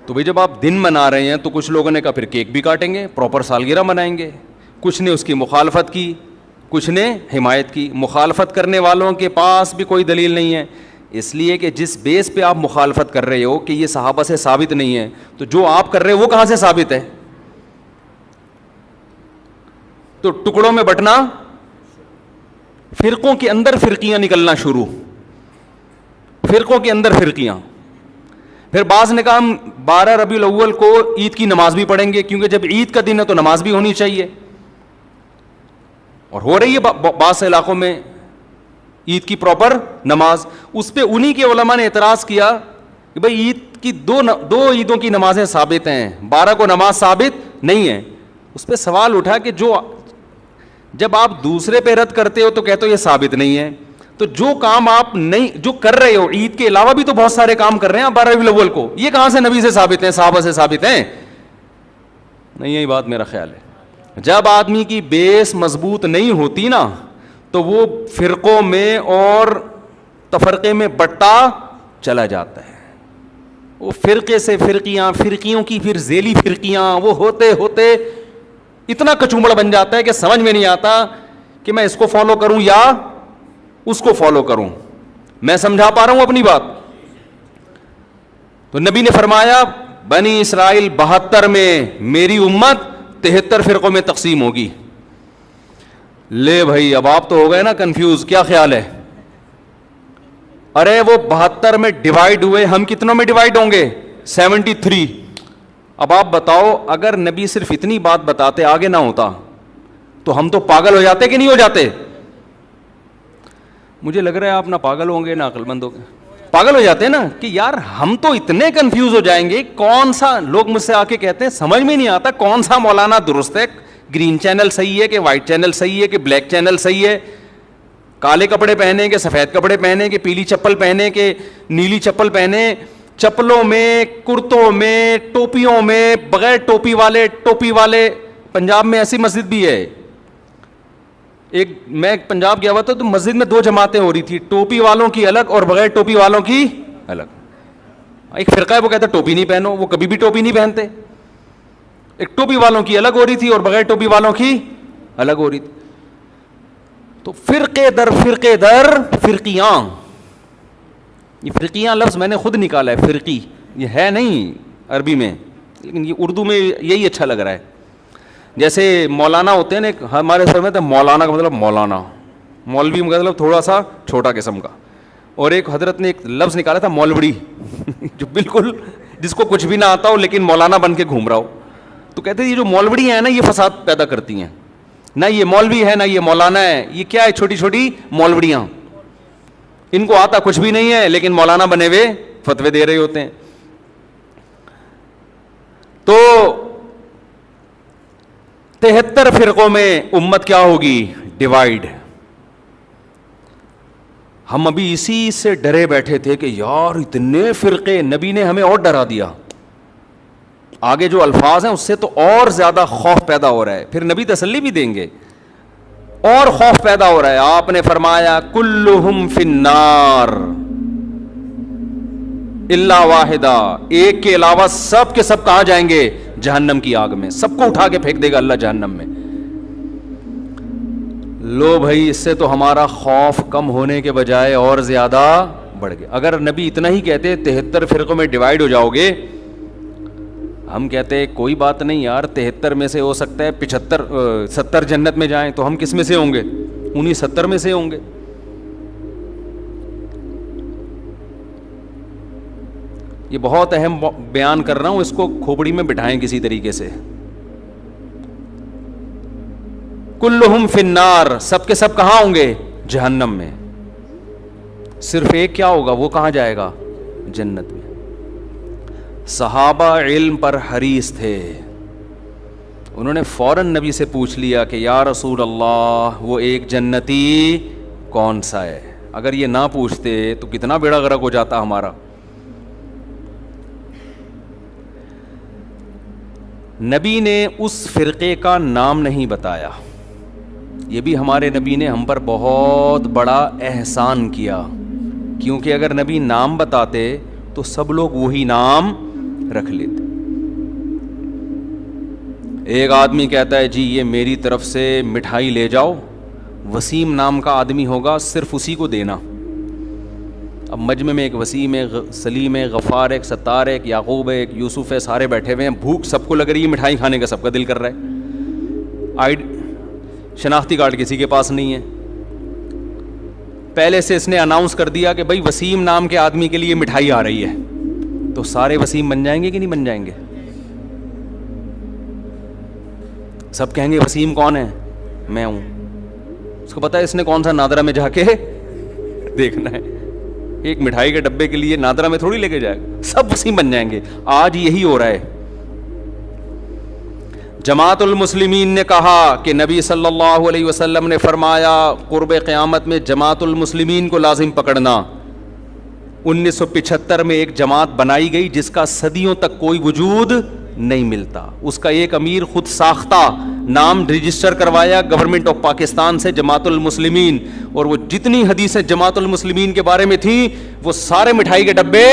تو بھئی جب آپ دن منا رہے ہیں تو کچھ لوگوں نے کہا پھر کیک بھی کاٹیں گے، پراپر سالگرہ منائیں گے. کچھ نے اس کی مخالفت کی، کچھ نے حمایت کی. مخالفت کرنے والوں کے پاس بھی کوئی دلیل نہیں ہے، اس لیے کہ جس بیس پہ آپ مخالفت کر رہے ہو کہ یہ صحابہ سے ثابت نہیں ہے، تو جو آپ کر رہے ہو وہ کہاں سے ثابت ہے؟ تو ٹکڑوں میں بٹنا، فرقوں کے اندر فرقیاں نکلنا شروع، فرقوں کے اندر فرقیاں. پھر بعض نے کہا ہم 12 ربیع الاول کو عید کی نماز بھی پڑھیں گے، کیونکہ جب عید کا دن ہے تو نماز بھی ہونی چاہیے، اور ہو رہی ہے بعض علاقوں میں عید کی پراپر نماز. اس پہ انہی کے علماء نے اعتراض کیا کہ بھئی عید کی دو عیدوں کی نمازیں ثابت ہیں، 12 کو نماز ثابت نہیں ہے. اس پہ سوال اٹھا کہ جب آپ دوسرے پہ رد کرتے ہو تو کہتے ہو یہ ثابت نہیں ہے، تو جو کام آپ نہیں جو کر رہے ہو، عید کے علاوہ بھی تو بہت سارے کام کر رہے ہیں آپ 12 ربیع الاول کو، یہ کہاں سے نبی سے ثابت ہیں، صحابہ سے ثابت ہیں؟ نہیں، یہی بات میرا خیال ہے. جب آدمی کی بیس مضبوط نہیں ہوتی نا تو وہ فرقوں میں اور تفرقے میں بٹتا چلا جاتا ہے. وہ فرقے سے فرقیاں، فرقیوں کی پھر ذیلی فرقیاں، وہ ہوتے ہوتے اتنا کچومڑ بن جاتا ہے کہ سمجھ میں نہیں آتا کہ میں اس کو فالو کروں یا اس کو فالو کروں. میں سمجھا پا رہا ہوں اپنی بات؟ تو نبی نے فرمایا بنی اسرائیل 72 میں، میری امت 73 فرقوں میں تقسیم ہوگی. لے بھائی اب آپ تو ہو گئے نا کنفیوز، کیا خیال ہے؟ ارے وہ 72 میں ڈیوائیڈ ہوئے، ہم کتنوں میں ڈیوائیڈ ہوں گے؟ 73. اب آپ بتاؤ اگر نبی صرف اتنی بات بتاتے، آگے نہ ہوتا، تو ہم تو پاگل ہو جاتے کہ نہیں ہو جاتے؟ مجھے لگ رہا ہے آپ نہ پاگل ہوں گے نہ عقل مند ہوں گے. پاگل ہو جاتے ہیں نا کہ یار ہم تو اتنے کنفیوز ہو جائیں گے، کون سا، لوگ مجھ سے آ کے کہتے ہیں سمجھ میں نہیں آتا کون سا مولانا درست ہے، گرین چینل صحیح ہے کہ وائٹ چینل صحیح ہے کہ بلیک چینل صحیح ہے، کالے کپڑے پہنے کہ سفید کپڑے پہنے کہ پیلی چپل پہنے کہ نیلی چپل پہنے، چپلوں میں، کرتوں میں، ٹوپیوں میں، بغیر ٹوپی والے. پنجاب میں ایسی مسجد بھی ہے، میں پنجاب گیا ہوا تھا تو مسجد میں 2 جماعتیں ہو رہی تھی، ٹوپی والوں کی الگ اور بغیر ٹوپی والوں کی الگ. ایک فرقہ ہے وہ کہتا ٹوپی نہیں پہنو، وہ کبھی بھی ٹوپی نہیں پہنتے. ایک ٹوپی والوں کی الگ ہو رہی تھی اور بغیر ٹوپی والوں کی الگ ہو رہی تھی. تو فرقے در فرقیاں، یہ فرقیاں لفظ میں نے خود نکالا ہے، فرقی یہ ہے نہیں عربی میں، لیکن یہ اردو میں یہی اچھا لگ رہا ہے. جیسے مولانا ہوتے ہیں نا، ہمارے سر میں تو مولانا کا مطلب مولانا، مولوی کا مطلب تھوڑا سا چھوٹا قسم کا. اور ایک حضرت نے ایک لفظ نکالا تھا مولوڑی جو بالکل جس کو کچھ بھی نہ آتا ہو لیکن مولانا بن کے گھوم رہا ہو. تو کہتے ہیں یہ جو مولوڑی ہیں نا یہ فساد پیدا کرتی ہیں، نہ یہ مولوی ہے نہ یہ مولانا ہے، یہ کیا ہے؟ چھوٹی چھوٹی مولوڑیاں، ان کو آتا کچھ بھی نہیں ہے لیکن مولانا بنے ہوئے فتوے دے رہے ہوتے ہیں. تو 73 فرقوں میں امت کیا ہوگی؟ ڈیوائیڈ. ہم ابھی اسی سے ڈرے بیٹھے تھے کہ یار اتنے فرقے، نبی نے ہمیں اور ڈرا دیا. آگے جو الفاظ ہیں اس سے تو اور زیادہ خوف پیدا ہو رہا ہے، پھر نبی تسلی بھی دیں گے، اور خوف پیدا ہو رہا ہے. آپ نے فرمایا کلہم فی النار الا واحدہ، ایک کے علاوہ سب کے سب کہاں جائیں گے؟ جہنم کی آگ میں. سب کو اٹھا کے پھینک دے گا اللہ جہنم میں. لو بھائی اس سے تو ہمارا خوف کم ہونے کے بجائے اور زیادہ بڑھ گیا. اگر نبی اتنا ہی کہتے 73 فرقوں میں ڈیوائیڈ ہو جاؤ گے، ہم کہتے کوئی بات نہیں یار، 73 میں سے ہو سکتا ہے 70 جنت میں جائیں، تو ہم کس میں سے ہوں گے؟ انہی 70 میں سے ہوں گے. یہ بہت اہم بیان کر رہا ہوں، اس کو کھوپڑی میں بٹھائیں کسی طریقے سے. کلہم فی النار، سب کے سب کہاں ہوں گے؟ جہنم میں. صرف ایک کیا ہوگا؟ وہ کہاں جائے گا؟ جنت میں. صحابہ علم پر حریص تھے، انہوں نے فوراً نبی سے پوچھ لیا کہ یا رسول اللہ وہ ایک جنتی کون سا ہے؟ اگر یہ نہ پوچھتے تو کتنا بیڑا غرق ہو جاتا ہمارا. نبی نے اس فرقے کا نام نہیں بتایا. یہ بھی ہمارے نبی نے ہم پر بہت بڑا احسان کیا. کیونکہ اگر نبی نام بتاتے تو سب لوگ وہی نام رکھ لیتے. ایک آدمی کہتا ہے جی یہ میری طرف سے مٹھائی لے جاؤ, وسیم نام کا آدمی ہوگا, صرف اسی کو دینا. اب مجمع میں ایک وسیم ہے, سلیم ہے, غفار ہے, ستار ہے, یعقوب ہے, یوسف ہے, سارے بیٹھے ہوئے ہیں, بھوک سب کو لگ رہی ہے, مٹھائی کھانے کا سب کا دل کر رہا ہے, شناختی کارڈ کسی کے پاس نہیں ہے. پہلے سے اس نے اناؤنس کر دیا کہ بھائی وسیم نام کے آدمی کے لیے مٹھائی آ رہی ہے, تو سارے وسیم بن جائیں گے کہ نہیں بن جائیں گے؟ سب کہیں گے وسیم کون ہے؟ میں ہوں. اس کو پتا ہے اس نے کون سا نادرا میں جا کے دیکھنا ہے, ایک مٹھائی کے ڈبے کے لیے نادرا میں تھوڑی لے کے جائے گا, سب وسیم بن جائیں گے. آج یہی ہو رہا ہے. جماعت المسلمین نے کہا کہ نبی صلی اللہ علیہ وسلم نے فرمایا قرب قیامت میں جماعت المسلمین کو لازم پکڑنا. 1975 میں ایک جماعت بنائی گئی جس کا صدیوں تک کوئی وجود نہیں ملتا. اس کا ایک امیر خود ساختہ نام رجسٹر کروایا گورنمنٹ آف پاکستان سے, جماعت المسلمین, اور وہ جتنی حدیثیں جماعت المسلمین کے بارے میں تھیں وہ سارے مٹھائی کے ڈبے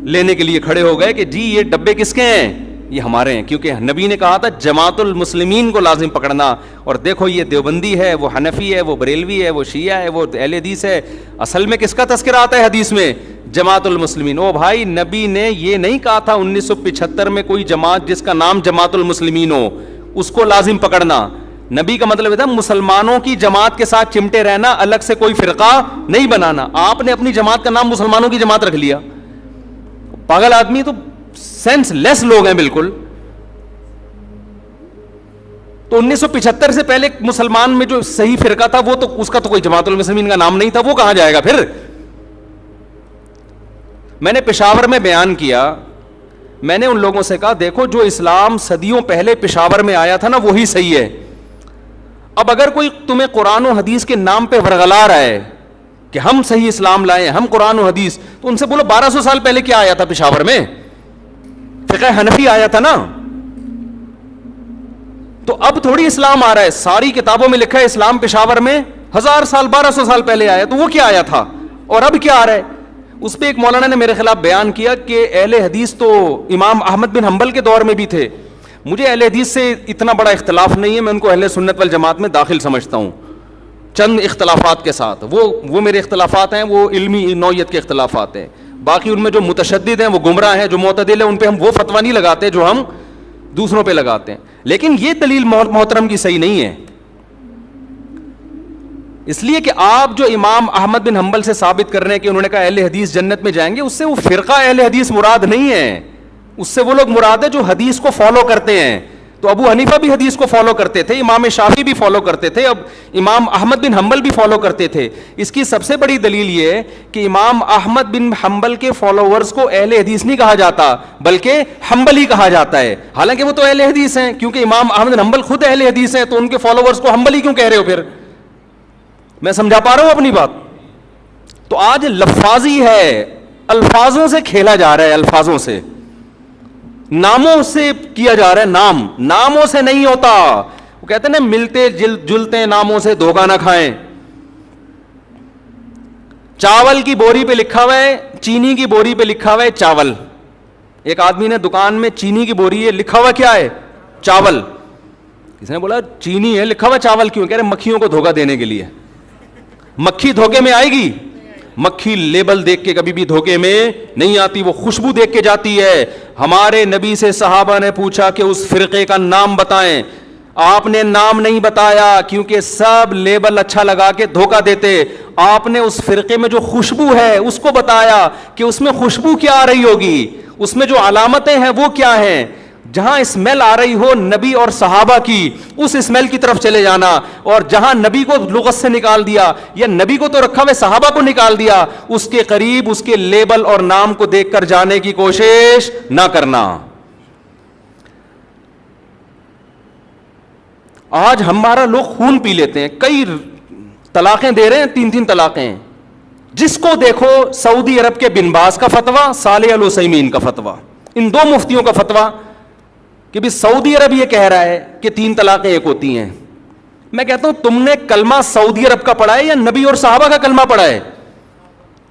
لینے کے لیے کھڑے ہو گئے کہ جی یہ ڈبے کس کے ہیں؟ یہ ہمارے ہیں, کیونکہ نبی نے کہا تھا جماعت المسلمین کو لازم پکڑنا. اور دیکھو یہ دیوبندی ہے, وہ حنفی ہے, وہ بریلوی ہے, وہ شیعہ ہے, وہ اہل حدیث ہے. اصل میں کس کا تذکرہ آتا ہے حدیث میں؟ جماعت المسلمین. او بھائی نبی نے یہ نہیں کہا تھا 1975 میں کوئی جماعت جس کا نام جماعت المسلمین ہو اس کو لازم پکڑنا. نبی کا مطلب تھا مسلمانوں کی جماعت کے ساتھ چمٹے رہنا, الگ سے کوئی فرقہ نہیں بنانا. آپ نے اپنی جماعت کا نام مسلمانوں کی جماعت رکھ لیا. پاگل آدمی تو سینس لیس لوگ ہیں بالکل. تو 1975 سے پہلے مسلمان میں جو صحیح فرقہ تھا وہ تو اس کا تو کوئی جماعت المسلمین کا نام نہیں تھا, وہ کہاں جائے گا پھر؟ میں نے پشاور میں بیان کیا, میں نے ان لوگوں سے کہا دیکھو جو اسلام صدیوں پہلے پشاور میں آیا تھا نا وہی صحیح ہے. اب اگر کوئی تمہیں قرآن و حدیث کے نام پہ ورغلا رہا ہے کہ ہم صحیح اسلام لائے, ہم قرآن و حدیث, تو ان سے بولو 1200 سال پہلے کیا آیا تھا پشاور میں؟ فقہ حنفی آیا تھا نا. تو اب تھوڑی اسلام آ رہا ہے, ساری کتابوں میں لکھا ہے اسلام پشاور میں 1000 سال 1200 سال پہلے آیا, تو وہ کیا آیا تھا اور اب کیا آ رہا ہے؟ اس پہ ایک مولانا نے میرے خلاف بیان کیا کہ اہل حدیث تو امام احمد بن حنبل کے دور میں بھی تھے. مجھے اہل حدیث سے اتنا بڑا اختلاف نہیں ہے, میں ان کو اہل سنت والجماعت میں داخل سمجھتا ہوں چند اختلافات کے ساتھ. وہ میرے اختلافات ہیں, وہ علمی نوعیت کے اختلافات ہیں. باقی ان میں جو متشدد ہیں وہ گمراہ ہیں, جو معتدل ہیں ان پہ ہم وہ فتویٰ نہیں لگاتے جو ہم دوسروں پہ لگاتے ہیں. لیکن یہ دلیل محترم کی صحیح نہیں ہے, اس لیے کہ آپ جو امام احمد بن حنبل سے ثابت کر رہے ہیں کہ انہوں نے کہا اہل حدیث جنت میں جائیں گے, اس سے وہ فرقہ اہل حدیث مراد نہیں ہے, اس سے وہ لوگ مراد ہے جو حدیث کو فالو کرتے ہیں. تو ابو حنیفہ بھی حدیث کو فالو کرتے تھے, امام شافعی بھی فالو کرتے تھے, اب امام احمد بن حنبل بھی فالو کرتے تھے. اس کی سب سے بڑی دلیل یہ ہے کہ امام احمد بن حنبل کے فالوورز کو اہل حدیث نہیں کہا جاتا بلکہ حنبلی کہا جاتا ہے, حالانکہ وہ تو اہل حدیث ہیں, کیونکہ امام احمد بن حنبل خود اہل حدیث ہیں, تو ان کے فالوورز کو حنبلی کیوں کہہ رہے ہو پھر؟ میں سمجھا پا رہا ہوں اپنی بات؟ تو آج لفاظی ہے, الفاظوں سے کھیلا جا رہا ہے, الفاظوں سے, ناموں سے کیا جا رہا ہے. ناموں سے نہیں ہوتا. وہ کہتے ہیں نا ملتے جلتے ناموں سے دھوکہ نہ کھائیں. چاول کی بوری پہ لکھا ہوا ہے, چینی کی بوری پہ لکھا ہوا ہے چاول. ایک آدمی نے دکان میں چینی کی بوری ہے, لکھا ہوا کیا ہے؟ چاول. کسی نے بولا چینی ہے لکھا ہوا چاول کیوں؟ کہہ رہے مکھیوں کو دھوکہ دینے کے لیے. مکھی دھوکے میں آئے گی؟ مکھی لیبل دیکھ کے کبھی بھی دھوکے میں نہیں آتی, وہ خوشبو دیکھ کے جاتی ہے. ہمارے نبی سے صحابہ نے پوچھا کہ اس فرقے کا نام بتائیں, آپ نے نام نہیں بتایا کیونکہ سب لیبل اچھا لگا کے دھوکہ دیتے. آپ نے اس فرقے میں جو خوشبو ہے اس کو بتایا کہ اس میں خوشبو کیا آ رہی ہوگی, اس میں جو علامتیں ہیں وہ کیا ہیں. جہاں اسمیل آ رہی ہو نبی اور صحابہ کی, اس اسمیل کی طرف چلے جانا, اور جہاں نبی کو لغت سے نکال دیا یا نبی کو تو رکھا ہوئے صحابہ کو نکال دیا, اس کے قریب اس کے لیبل اور نام کو دیکھ کر جانے کی کوشش نہ کرنا. آج ہمارا لوگ خون پی لیتے ہیں, کئی طلاقیں دے رہے ہیں, 3 طلاقیں. جس کو دیکھو سعودی عرب کے بن باز کا فتویٰ, صالح العثیمین کا فتویٰ, ان 2 مفتیوں کا فتویٰ کہ بھی سعودی عرب یہ کہہ رہا ہے کہ 3 طلاقیں ایک ہوتی ہیں. میں کہتا ہوں تم نے کلمہ سعودی عرب کا پڑھا ہے یا نبی اور صحابہ کا کلمہ پڑھا ہے؟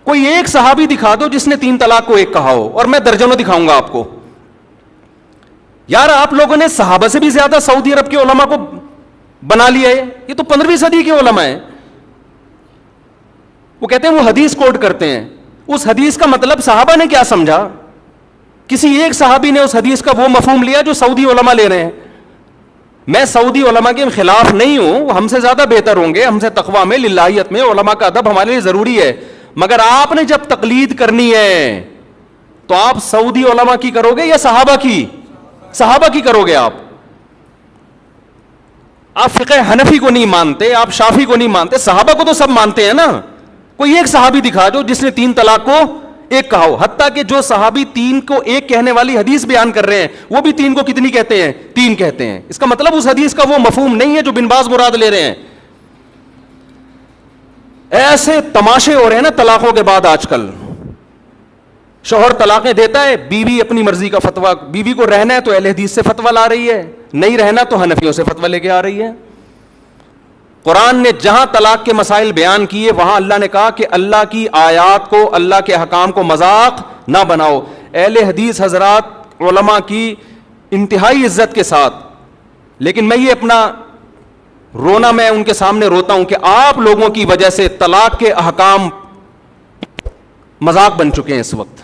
کوئی ایک صحابی دکھا دو جس نے 3 طلاق کو ایک کہا ہو, اور میں درجنوں دکھاؤں گا آپ کو. یار آپ لوگوں نے صحابہ سے بھی زیادہ سعودی عرب کے علماء کو بنا لیا ہے. یہ تو 15ویں صدی کے علماء ہیں. وہ کہتے ہیں وہ حدیث کوٹ کرتے ہیں, اس حدیث کا مطلب صحابہ نے کیا سمجھا؟ کسی ایک صحابی نے اس حدیث کا وہ مفہوم لیا جو سعودی علماء لے رہے ہیں. میں سعودی علماء کے خلاف نہیں ہوں, وہ ہم سے زیادہ بہتر ہوں گے, ہم سے تقویٰ میں, للہیت میں, علماء کا ادب ہمارے لیے ضروری ہے. مگر آپ نے جب تقلید کرنی ہے تو آپ سعودی علماء کی کرو گے یا صحابہ کی؟ صحابہ کی کرو گے. آپ فقہ حنفی کو نہیں مانتے, آپ شافعی کو نہیں مانتے, صحابہ کو تو سب مانتے ہیں نا. کوئی ایک صحابی دکھا دو جس نے 3 طلاق کو ایک کہا ہو. حتیٰ کہ جو صحابی 3 کو ایک کہنے والی حدیث بیان کر رہے ہیں وہ بھی 3 کو کتنی کہتے ہیں؟ 3 کہتے ہیں. اس کا مطلب اس حدیث کا وہ مفہوم نہیں ہے جو بن باز مراد لے رہے ہیں. ایسے تماشے ہو رہے ہیں نا طلاقوں کے بعد آج کل. شوہر طلاقیں دیتا ہے, بیوی اپنی مرضی کا فتویٰ, بیوی کو رہنا ہے تو اہل حدیث سے فتویٰ لا رہی ہے, نہیں رہنا تو حنفیوں سے فتویٰ لے کے آ رہی ہے. قرآن نے جہاں طلاق کے مسائل بیان کیے وہاں اللہ نے کہا کہ اللہ کی آیات کو, اللہ کے احکام کو مذاق نہ بناؤ. اہل حدیث حضرات علماء کی انتہائی عزت کے ساتھ, لیکن میں یہ اپنا رونا میں ان کے سامنے روتا ہوں کہ آپ لوگوں کی وجہ سے طلاق کے احکام مذاق بن چکے ہیں اس وقت.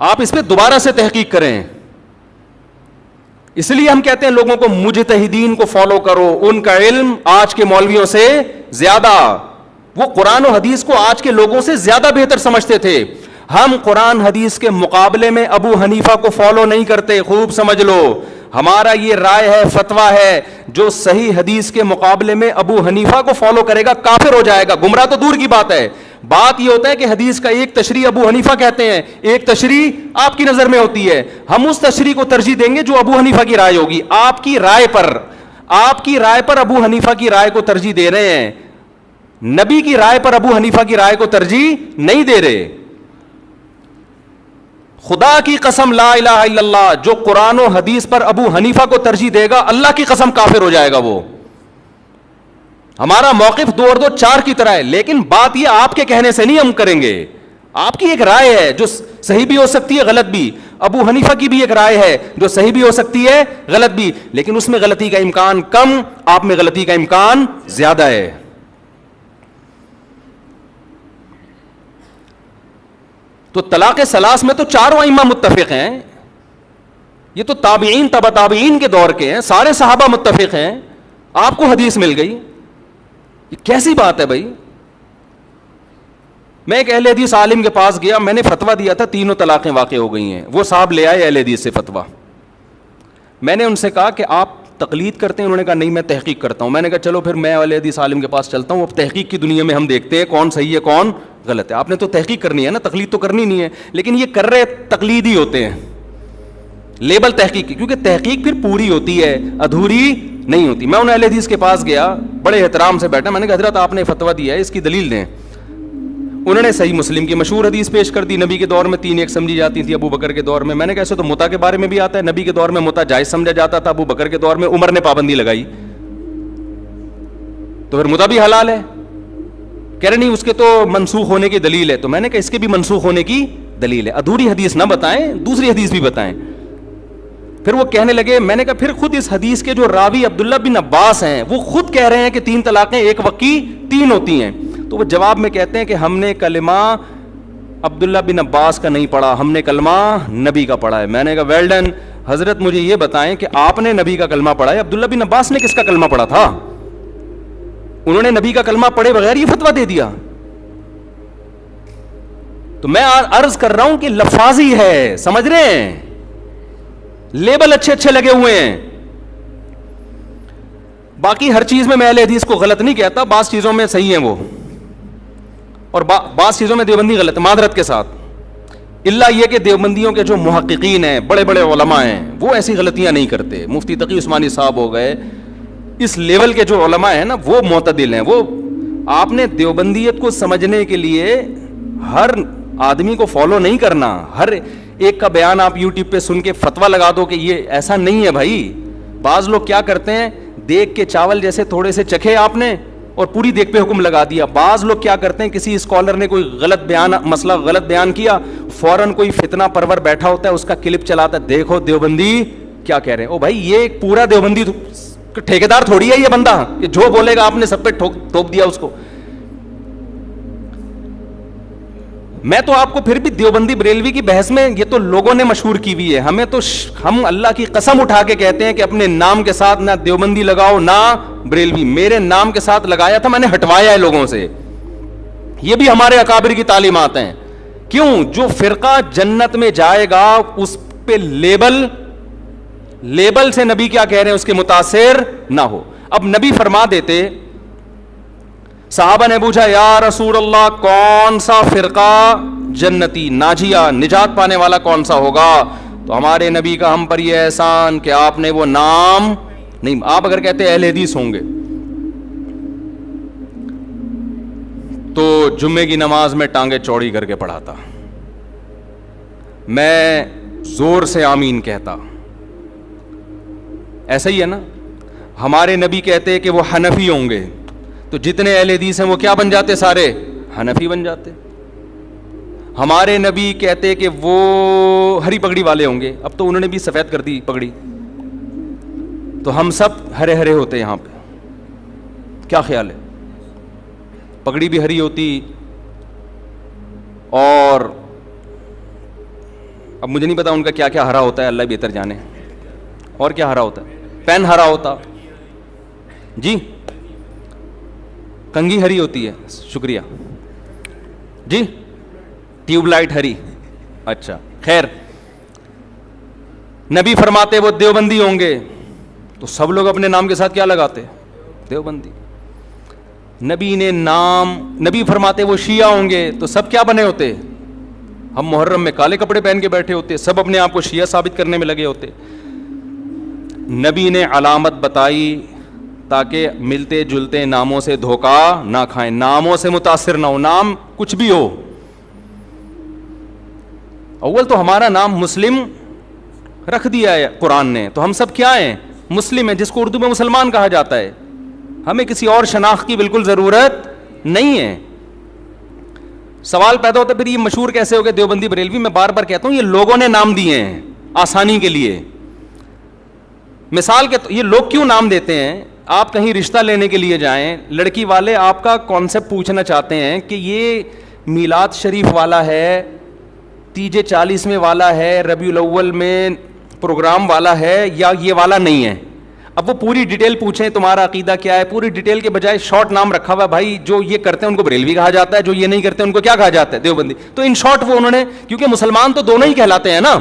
آپ اس پہ دوبارہ سے تحقیق کریں. اس لیے ہم کہتے ہیں لوگوں کو مجتہدین کو فالو کرو, ان کا علم آج کے مولویوں سے زیادہ, وہ قرآن و حدیث کو آج کے لوگوں سے زیادہ بہتر سمجھتے تھے. ہم قرآن حدیث کے مقابلے میں ابو حنیفہ کو فالو نہیں کرتے, خوب سمجھ لو. ہمارا یہ رائے ہے, فتویٰ ہے, جو صحیح حدیث کے مقابلے میں ابو حنیفہ کو فالو کرے گا کافر ہو جائے گا. گمراہ تو دور کی بات ہے. بات یہ ہوتا ہے کہ حدیث کا ایک تشریح ابو حنیفہ کہتے ہیں, ایک تشریح آپ کی نظر میں ہوتی ہے. ہم اس تشریح کو ترجیح دیں گے جو ابو حنیفہ کی رائے ہوگی. آپ کی رائے پر ابو حنیفہ کی رائے کو ترجیح دے رہے ہیں, نبی کی رائے پر ابو حنیفہ کی رائے کو ترجیح نہیں دے رہے. خدا کی قسم لا الہ الا اللہ, جو قرآن و حدیث پر ابو حنیفہ کو ترجیح دے گا اللہ کی قسم کافر ہو جائے گا وہ. ہمارا موقف 2 اور 2 4 کی طرح ہے, لیکن بات یہ آپ کے کہنے سے نہیں ہم کریں گے. آپ کی ایک رائے ہے جو صحیح بھی ہو سکتی ہے غلط بھی, ابو حنیفہ کی بھی ایک رائے ہے جو صحیح بھی ہو سکتی ہے غلط بھی, لیکن اس میں غلطی کا امکان کم, آپ میں غلطی کا امکان زیادہ ہے. تو طلاق ثلاث میں تو 4 ائمہ متفق ہیں. یہ تو تابعین تبع تابعین کے دور کے ہیں, سارے صحابہ متفق ہیں. آپ کو حدیث مل گئی, یہ کیسی بات ہے بھائی؟ میں ایک اہل حدیث عالم کے پاس گیا, میں نے فتویٰ دیا تھا 3 طلاقیں واقع ہو گئی ہیں. وہ صاحب لے آئے اہل حدیث سے فتویٰ. میں نے ان سے کہا کہ آپ تقلید کرتے ہیں؟ انہوں نے کہا نہیں میں تحقیق کرتا ہوں. میں نے کہا چلو پھر میں اہل حدیث عالم کے پاس چلتا ہوں, اب تحقیق کی دنیا میں ہم دیکھتے ہیں کون صحیح ہے کون غلط ہے. آپ نے تو تحقیق کرنی ہے نا, تقلید تو کرنی نہیں ہے. لیکن یہ کر رہے تقلید ہی ہوتے ہیں, لیبل تحقیق کی, کیونکہ تحقیق پھر پوری ہوتی ہے, ادھوری نہیں ہوتی. میں ان اہل حدیث کے پاس گیا, بڑے احترام سے بیٹھا, میں نے کہا حضرت آپ نے فتویٰ دیا ہے, اس کی دلیل دیں. انہوں نے صحیح مسلم کی مشہور حدیث پیش کر دی. نبی کے دور میں 3 ایک سمجھی جاتی تھی, ابو بکر کے دور میں. میں نے کہا ایسے تو متا کے بارے میں بھی آتا ہے, نبی کے دور میں متا جائز سمجھا جاتا تھا, ابو بکر کے دور میں عمر نے پابندی لگائی, تو پھر متا بھی حلال ہے. کہہ رہے نہیں اس کے تو منسوخ ہونے کی دلیل ہے. تو میں نے کہا اس کے بھی منسوخ ہونے کی دلیل ہے, ادھوری حدیث نہ بتائیں, دوسری حدیث بھی بتائیں. پھر وہ کہنے لگے, میں نے کہا پھر خود اس حدیث کے جو راوی عبداللہ بن عباس ہیں وہ خود کہہ رہے ہیں کہ 3 طلاقیں ایک وقت کی 3 ہوتی ہیں. تو وہ جواب میں کہتے ہیں کہ ہم نے کلمہ عبداللہ بن عباس کا نہیں پڑھا, ہم نے کلمہ نبی کا پڑھا ہے. میں نے کہا ویل ڈن. حضرت مجھے یہ بتائیں کہ آپ نے نبی کا کلمہ پڑھا ہے, عبداللہ بن عباس نے کس کا کلمہ پڑھا تھا؟ انہوں نے نبی کا کلمہ پڑھے بغیر یہ فتویٰ دے دیا. تو میں عرض کر رہا ہوں کہ لفاظی ہے, سمجھ رہے ہیں, لیبل اچھے لگے ہوئے ہیں. باقی ہر چیز میں اہل حدیث کو غلط نہیں کہتا, بعض چیزوں میں صحیح ہیں وہ, اور بعض چیزوں میں دیوبندی غلط ہے, معذرت کے ساتھ. اللہ یہ کہ دیوبندیوں کے جو محققین ہیں, بڑے بڑے علماء ہیں, وہ ایسی غلطیاں نہیں کرتے. مفتی تقی عثمانی صاحب ہو گئے, اس لیول کے جو علماء ہیں نا وہ معتدل ہیں. وہ آپ نے دیوبندیت کو سمجھنے کے لیے ہر آدمی کو فالو نہیں کرنا, ہر ایک کا بیان آپ یوٹیوب پہ سن کے فتویٰ لگا دو کہ یہ ایسا نہیں ہے بھائی. بعض لوگ کیا کرتے ہیں, دیکھ کے چاول جیسے تھوڑے سے چکھے آپ نے, اور پوری دیکھ پہ حکم لگا دیا. بعض لوگ کیا کرتے ہیں, کسی اسکالر نے کوئی مسئلہ غلط بیان کیا, فوراً کوئی فتنہ پرور بیٹھا ہوتا ہے, اس کا کلپ چلاتا ہے, دیکھو دیوبندی کیا کہہ رہے ہیں. او بھائی, یہ پورا دیوبندی ٹھیکیدار تھوڑی ہے یہ بندہ کہ جو بولے گا آپ نے سب پہ ٹوپ دیا اس کو. میں تو آپ کو پھر بھی دیوبندی بریلوی کی بحث میں, یہ تو لوگوں نے مشہور کی ہوئی ہے, ہم اللہ کی قسم اٹھا کے کہتے ہیں کہ اپنے نام کے ساتھ نہ دیوبندی لگاؤ نہ بریلوی. میرے نام کے ساتھ لگایا تھا, میں نے ہٹوایا ہے لوگوں سے. یہ بھی ہمارے اکابر کی تعلیمات ہیں. کیوں؟ جو فرقہ جنت میں جائے گا اس پہ لیبل سے نبی کیا کہہ رہے ہیں اس کے متاثر نہ ہو. اب نبی فرما دیتے, صحابہ نے پوچھا یا رسول اللہ کون سا فرقہ جنتی ناجیہ نجات پانے والا کون سا ہوگا؟ تو ہمارے نبی کا ہم پر یہ احسان کہ آپ نے وہ نام نہیں. آپ اگر کہتے اہل حدیث ہوں گے تو جمعے کی نماز میں ٹانگیں چوڑی کر کے پڑھاتا, میں زور سے آمین کہتا. ایسا ہی ہے نا. ہمارے نبی کہتے کہ وہ حنفی ہوں گے تو جتنے اہل حدیث ہیں وہ کیا بن جاتے؟ سارے حنفی بن جاتے. ہمارے نبی کہتے کہ وہ ہری پگڑی والے ہوں گے, اب تو انہوں نے بھی سفید کر دی پگڑی, تو ہم سب ہرے ہرے ہوتے یہاں پہ. کیا خیال ہے؟ پگڑی بھی ہری ہوتی, اور اب مجھے نہیں پتا ان کا کیا کیا ہرا ہوتا ہے, اللہ بہتر جانے. اور کیا ہرا ہوتا ہے؟ پین ہرا ہوتا جی, کنگھی ہری ہوتی ہے, شکریہ جی, ٹیوب لائٹ ہری. اچھا خیر, نبی فرماتے وہ دیوبندی ہوں گے تو سب لوگ اپنے نام کے ساتھ کیا لگاتے؟ دیوبندی. نبی فرماتے وہ شیعہ ہوں گے تو سب کیا بنے ہوتے؟ ہم محرم میں کالے کپڑے پہن کے بیٹھے ہوتے, سب اپنے آپ کو شیعہ ثابت کرنے میں لگے ہوتے. نبی نے علامت بتائی تاکہ ملتے جلتے ناموں سے دھوکہ نہ کھائیں, ناموں سے متاثر نہ ہو, نام کچھ بھی ہو. اول تو ہمارا نام مسلم رکھ دیا ہے قرآن نے, تو ہم سب کیا ہیں؟ مسلم ہیں, جس کو اردو میں مسلمان کہا جاتا ہے. ہمیں کسی اور شناخت کی بالکل ضرورت نہیں ہے. سوال پیدا ہوتا ہے پھر یہ مشہور کیسے ہو گئے دیوبندی بریلوی؟ میں بار بار کہتا ہوں یہ لوگوں نے نام دیے ہیں آسانی کے لیے. مثال کے یہ لوگ کیوں نام دیتے ہیں؟ آپ کہیں رشتہ لینے کے لیے جائیں, لڑکی والے آپ کا کانسیپٹ پوچھنا چاہتے ہیں کہ یہ میلاد شریف والا ہے, تیجے 40ویں والا ہے, ربیع الاول میں پروگرام والا ہے, یا یہ والا نہیں ہے. اب وہ پوری ڈیٹیل پوچھیں تمہارا عقیدہ کیا ہے, پوری ڈیٹیل کے بجائے شارٹ نام رکھا ہوا, بھائی جو یہ کرتے ہیں ان کو بریلوی کہا جاتا ہے, جو یہ نہیں کرتے ان کو کیا کہا جاتا ہے؟ دیوبندی. تو ان شارٹ وہ انہوں نے, کیونکہ مسلمان تو دونوں ہی کہلاتے ہیں نا.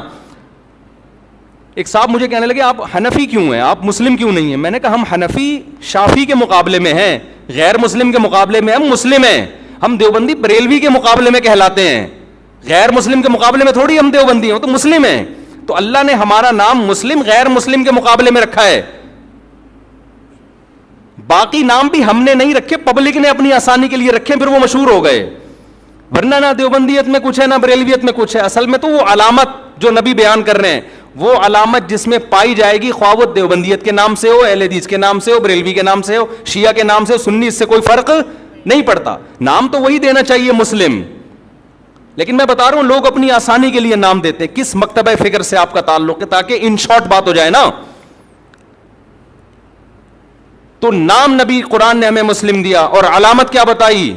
ایک صاحب مجھے کہنے لگے آپ حنفی کیوں ہیں, آپ مسلم کیوں نہیں ہیں؟ میں نے کہا ہم حنفی شافی کے مقابلے میں ہیں, غیر مسلم کے مقابلے میں ہم مسلم ہیں. ہم دیوبندی بریلوی کے مقابلے میں کہلاتے ہیں, غیر مسلم کے مقابلے میں تھوڑی ہم دیوبندی ہیں, تو مسلم ہیں. تو اللہ نے ہمارا نام مسلم غیر مسلم کے مقابلے میں رکھا ہے. باقی نام بھی ہم نے نہیں رکھے, پبلک نے اپنی آسانی کے لیے رکھے, پھر وہ مشہور ہو گئے. ورنہ نہ دیوبندیت میں کچھ ہے نہ بریلویت میں کچھ ہے. اصل میں تو وہ علامت جو نبی بیان کر رہے ہیں, وہ علامت جس میں پائی جائے گی, خواہ وہ دیوبندیت کے نام سے ہو, اہل حدیث کے نام سے ہو, بریلوی کے نام سے ہو, شیعہ کے نام سے ہو, سنی, اس سے کوئی فرق نہیں پڑتا. نام تو وہی دینا چاہیے مسلم. لیکن میں بتا رہا ہوں لوگ اپنی آسانی کے لیے نام دیتے ہیں. کس مکتبہ فکر سے آپ کا تعلق ہے, تاکہ ان شارٹ بات ہو جائے نا. تو نام نبی قرآن نے ہمیں مسلم دیا, اور علامت کیا بتائی؟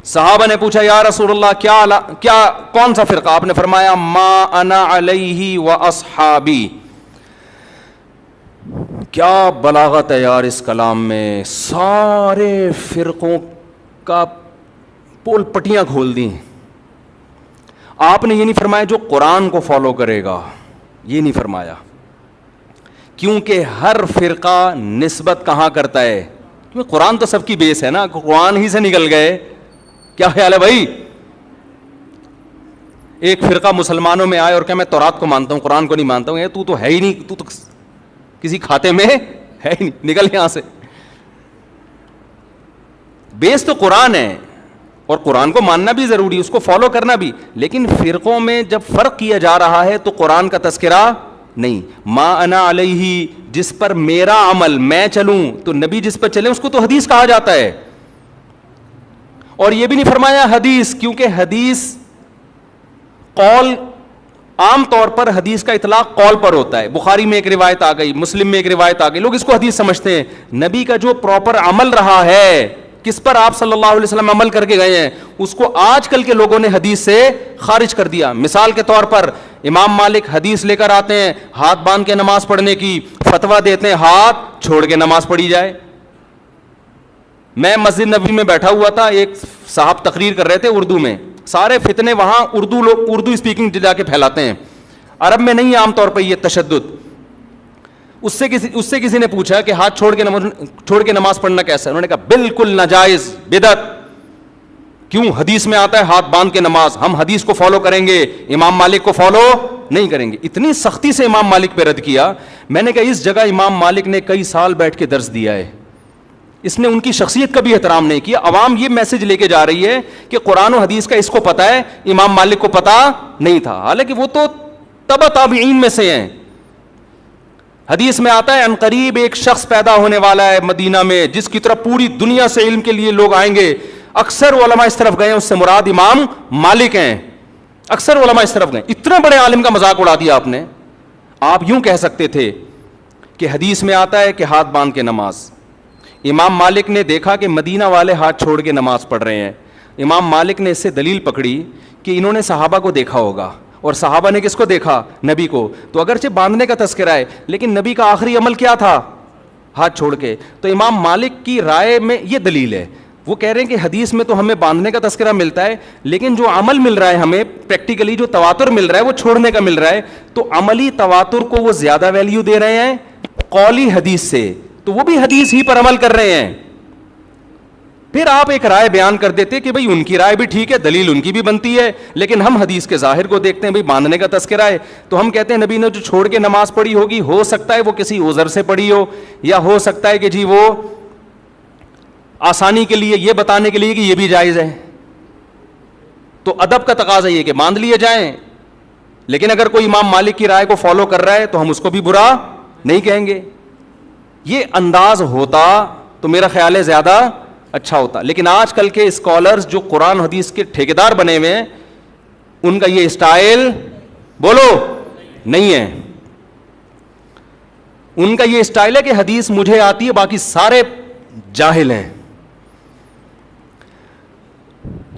صحابہ نے پوچھا یا رسول اللہ کیا کون سا فرقہ؟ آپ نے فرمایا ما انا علیہ و اصحابی. کیا بلاغت ہے یار اس کلام میں, سارے فرقوں کا پول پٹیاں کھول دی. آپ نے یہ نہیں فرمایا جو قرآن کو فالو کرے گا, یہ نہیں فرمایا, کیونکہ ہر فرقہ نسبت کہاں کرتا ہے؟ کیونکہ قرآن تو سب کی بیس ہے نا, قرآن ہی سے نکل گئے. کیا خیال ہے بھائی؟ ایک فرقہ مسلمانوں میں آئے اور کہ میں تورات کو مانتا ہوں قرآن کو نہیں مانتا ہوں, تو ہے ہی نہیں, تو کسی کھاتے میں ہے ہی نہیں, نکل یہاں سے. بیس تو قرآن ہے, اور قرآن کو ماننا بھی ضروری ہے, اس کو فالو کرنا بھی. لیکن فرقوں میں جب فرق کیا جا رہا ہے تو قرآن کا تذکرہ نہیں. ما انا علیہ, جس پر میرا عمل, میں چلوں تو نبی جس پر چلے اس کو تو حدیث کہا جاتا ہے. اور یہ بھی نہیں فرمایا حدیث, کیونکہ حدیث قول, عام طور پر حدیث کا اطلاق قول پر ہوتا ہے. بخاری میں ایک روایت آ گئی, مسلم میں ایک روایت آ گئی, لوگ اس کو حدیث سمجھتے ہیں. نبی کا جو پراپر عمل رہا ہے, کس پر آپ صلی اللہ علیہ وسلم عمل کر کے گئے ہیں, اس کو آج کل کے لوگوں نے حدیث سے خارج کر دیا. مثال کے طور پر امام مالک حدیث لے کر آتے ہیں ہاتھ باندھ کے نماز پڑھنے کی, فتویٰ دیتے ہیں ہاتھ چھوڑ کے نماز پڑھی جائے. میں مسجد نبوی میں بیٹھا ہوا تھا, ایک صاحب تقریر کر رہے تھے اردو میں. سارے فتنے وہاں اردو اسپیکنگ جا کے پھیلاتے ہیں, عرب میں نہیں عام طور پہ یہ تشدد. اس سے کسی نے پوچھا کہ ہاتھ چھوڑ کے نماز پڑھنا کیسا ہے, انہوں نے کہا بالکل ناجائز, بدعت. کیوں؟ حدیث میں آتا ہے ہاتھ باندھ کے نماز, ہم حدیث کو فالو کریں گے, امام مالک کو فالو نہیں کریں گے. اتنی سختی سے امام مالک پہ رد کیا. میں نے کہا اس جگہ امام مالک نے کئی سال بیٹھ کے درس دیا ہے, اس نے ان کی شخصیت کا بھی احترام نہیں کیا. عوام یہ میسج لے کے جا رہی ہے کہ قرآن و حدیث کا اس کو پتہ ہے, امام مالک کو پتہ نہیں تھا, حالانکہ وہ تو تبع تابعین میں سے ہیں. حدیث میں آتا ہے ان قریب ایک شخص پیدا ہونے والا ہے مدینہ میں جس کی طرف پوری دنیا سے علم کے لیے لوگ آئیں گے. اکثر علماء اس طرف گئے, اس سے مراد امام مالک ہیں. اکثر علماء اس طرف گئے. اتنے بڑے عالم کا مذاق اڑا دیا آپ نے. آپ یوں کہہ سکتے تھے کہ حدیث میں آتا ہے کہ ہاتھ باندھ کے نماز. امام مالک نے دیکھا کہ مدینہ والے ہاتھ چھوڑ کے نماز پڑھ رہے ہیں. امام مالک نے اس سے دلیل پکڑی کہ انہوں نے صحابہ کو دیکھا ہوگا, اور صحابہ نے کس کو دیکھا؟ نبی کو. تو اگرچہ باندھنے کا تذکرہ ہے لیکن نبی کا آخری عمل کیا تھا؟ ہاتھ چھوڑ کے. تو امام مالک کی رائے میں یہ دلیل ہے. وہ کہہ رہے ہیں کہ حدیث میں تو ہمیں باندھنے کا تذکرہ ملتا ہے, لیکن جو عمل مل رہا ہے ہمیں پریکٹیکلی, جو تواتر مل رہا ہے وہ چھوڑنے کا مل رہا ہے. تو عملی تواتر کو وہ زیادہ ویلیو دے رہے ہیں قولی حدیث سے, تو وہ بھی حدیث ہی پر عمل کر رہے ہیں. پھر آپ ایک رائے بیان کر دیتے کہ بھئی ان کی رائے بھی ٹھیک ہے, دلیل ان کی بھی بنتی ہے, لیکن ہم حدیث کے ظاہر کو دیکھتے ہیں, بھئی باندھنے کا تذکرہ ہے تو ہم کہتے ہیں نبی نے جو چھوڑ کے نماز پڑھی ہوگی, ہو سکتا ہے وہ کسی عذر سے پڑھی ہو, یا ہو سکتا ہے کہ جی وہ آسانی کے لیے, یہ بتانے کے لیے کہ یہ بھی جائز ہے. تو ادب کا تقاضا یہ کہ باندھ لیے جائیں. لیکن اگر کوئی امام مالک کی رائے کو فالو کر رہا ہے تو ہم اس کو بھی برا نہیں کہیں گے. یہ انداز ہوتا تو میرا خیال ہے زیادہ اچھا ہوتا. لیکن آج کل کے اسکالرز جو قرآن حدیث کے ٹھیکیدار بنے ہوئے ہیں, ان کا یہ اسٹائل بولو نہیں ہے. ان کا یہ اسٹائل ہے کہ حدیث مجھے آتی ہے, باقی سارے جاہل ہیں.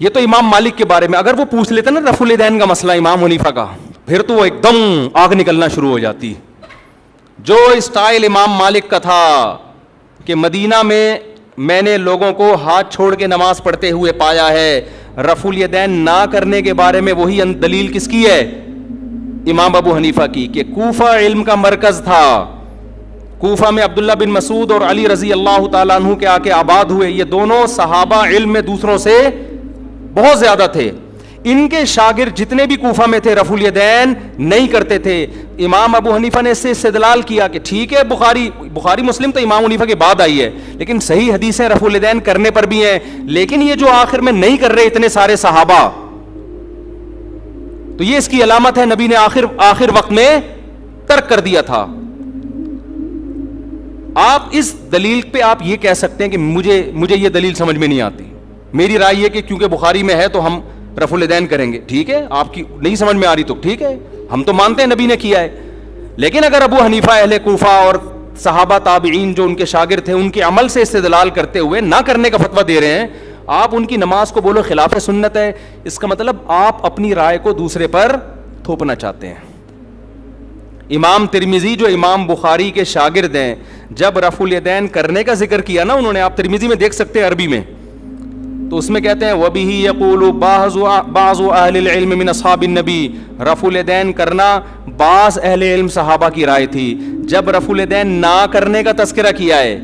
یہ تو امام مالک کے بارے میں. اگر وہ پوچھ لیتے نا رفع الیدین کا مسئلہ امام حنیفہ کا, پھر تو وہ ایک دم آگ نکلنا شروع ہو جاتی. جو اسٹائل امام مالک کا تھا کہ مدینہ میں نے لوگوں کو ہاتھ چھوڑ کے نماز پڑھتے ہوئے پایا ہے, رفع الیدین نہ کرنے کے بارے میں وہی دلیل کس کی ہے؟ امام ابو حنیفہ کی, کہ کوفہ علم کا مرکز تھا. کوفہ میں عبداللہ بن مسعود اور علی رضی اللہ تعالیٰ عنہ کے آ کے آباد ہوئے. یہ دونوں صحابہ علم میں دوسروں سے بہت زیادہ تھے. ان کے شاگرد جتنے بھی کوفہ میں تھے رفع الیدین نہیں کرتے تھے. امام ابو حنیفہ نے اس سے استدلال کیا کہ ٹھیک ہے بخاری مسلم تو امام حنیفہ کے بعد آئی ہے, لیکن صحیح حدیثیں رفع الیدین کرنے پر بھی ہیں. لیکن یہ جو آخر میں نہیں کر رہے اتنے سارے صحابہ, تو یہ اس کی علامت ہے نبی نے آخر وقت میں ترک کر دیا تھا. آپ اس دلیل پہ آپ یہ کہہ سکتے ہیں کہ مجھے یہ دلیل سمجھ میں نہیں آتی. میری رائے یہ کہ کیونکہ بخاری میں ہے تو ہم رفع الیدین کریں گے. ٹھیک ہے, آپ کی نہیں سمجھ میں آ رہی تو ٹھیک ہے, ہم تو مانتے ہیں نبی نے کیا ہے. لیکن اگر ابو حنیفہ اہل کوفہ اور صحابہ تابعین جو ان کے شاگرد تھے ان کے عمل سے استدلال کرتے ہوئے نہ کرنے کا فتویٰ دے رہے ہیں, آپ ان کی نماز کو بولو خلاف سنت ہے, اس کا مطلب آپ اپنی رائے کو دوسرے پر تھوپنا چاہتے ہیں. امام ترمذی جو امام بخاری کے شاگرد ہیں, جب رفع الیدین کرنے کا ذکر کیا نا انہوں نے, آپ ترمذی میں دیکھ سکتے ہیں عربی میں, تو اس میں کہتے ہیں وَبِهِ يَقُولُ بَعْضُ أَهْلِ الْعِلْمِ مِنْ أَصْحَابِ النَّبِي, رفع الیدین کرنا بعض اہل علم صحابہ کی رائے تھی. جب رفع الیدین نہ کرنے کا تذکرہ کیا ہے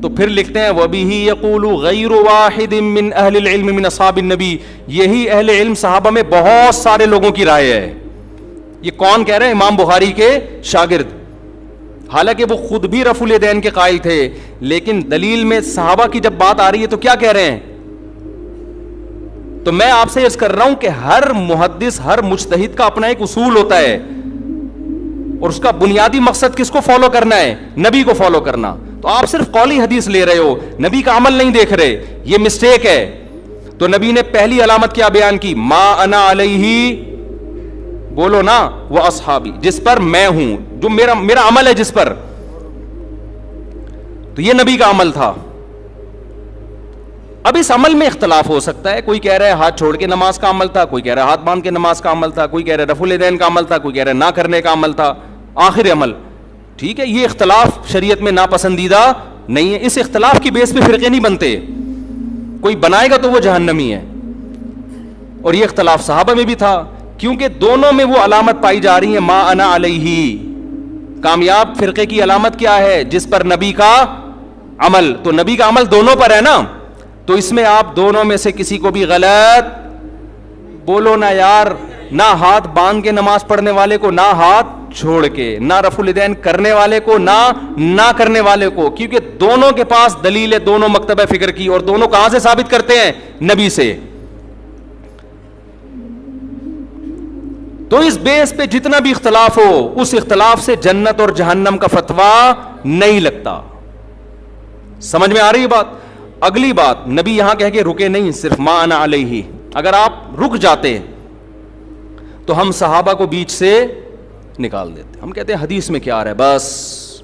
تو پھر لکھتے ہیں وَبِهِ يَقُولُ غَيْرُ وَاحِدٍ مِّنْ أَهْلِ الْعِلْمِ مِنْ أَصْحَابِ النَّبِي, یہی اہل علم صحابہ میں بہت سارے لوگوں کی رائے ہے. یہ کون کہہ رہے ہیں؟ امام بخاری کے شاگرد. حالانکہ وہ خود بھی رفع الیدین کے قائل تھے, لیکن دلیل میں صحابہ کی جب بات آ رہی ہے تو کیا کہہ رہے ہیں؟ تو میں آپ سے عرض کر رہا ہوں کہ ہر محدث ہر مجتہد کا اپنا ایک اصول ہوتا ہے. اور اس کا بنیادی مقصد کس کو فالو کرنا ہے؟ نبی کو فالو کرنا. تو آپ صرف قولی حدیث لے رہے ہو, نبی کا عمل نہیں دیکھ رہے, یہ مسٹیک ہے. تو نبی نے پہلی علامت کیا بیان کی؟ ما انا علیہ, بولو نا, وہ اصحابی, جس پر میں ہوں, جو میرا عمل ہے جس پر. تو یہ نبی کا عمل تھا. اب اس عمل میں اختلاف ہو سکتا ہے, کوئی کہہ رہا ہے ہاتھ چھوڑ کے نماز کا عمل تھا, کوئی کہہ رہا ہے ہاتھ باندھ کے نماز کا عمل تھا, کوئی کہہ رہا ہے رفع الیدین کا عمل تھا, کوئی کہہ رہا ہے نہ کرنے کا عمل تھا, آخر عمل. ٹھیک ہے, یہ اختلاف شریعت میں ناپسندیدہ نہیں ہے. اس اختلاف کی بیس پہ فرقے نہیں بنتے, کوئی بنائے گا تو وہ جہنمی ہے. اور یہ اختلاف صحابہ میں بھی تھا, کیونکہ دونوں میں وہ علامت پائی جا رہی ہے ما انا علیہ. کامیاب فرقے کی علامت کیا ہے؟ جس پر نبی کا عمل. تو نبی کا عمل دونوں پر ہے نا, تو اس میں آپ دونوں میں سے کسی کو بھی غلط بولو نا یار. نہ ہاتھ باندھ کے نماز پڑھنے والے کو, نہ ہاتھ چھوڑ کے, نہ رفع الیدین کرنے والے کو, نہ کرنے والے کو, کیونکہ دونوں کے پاس دلیل ہے, دونوں مکتبہ فکر کی, اور دونوں کہاں سے ثابت کرتے ہیں؟ نبی سے. تو اس بیس پہ جتنا بھی اختلاف ہو, اس اختلاف سے جنت اور جہنم کا فتویٰ نہیں لگتا. سمجھ میں آ رہی ہے بات؟ اگلی بات, نبی یہاں کہہ کے رکے نہیں صرف ما انا علیہ. اگر آپ رک جاتے تو ہم صحابہ کو بیچ سے نکال دیتے. ہم کہتے ہیں حدیث میں کیا آ رہا ہے, بس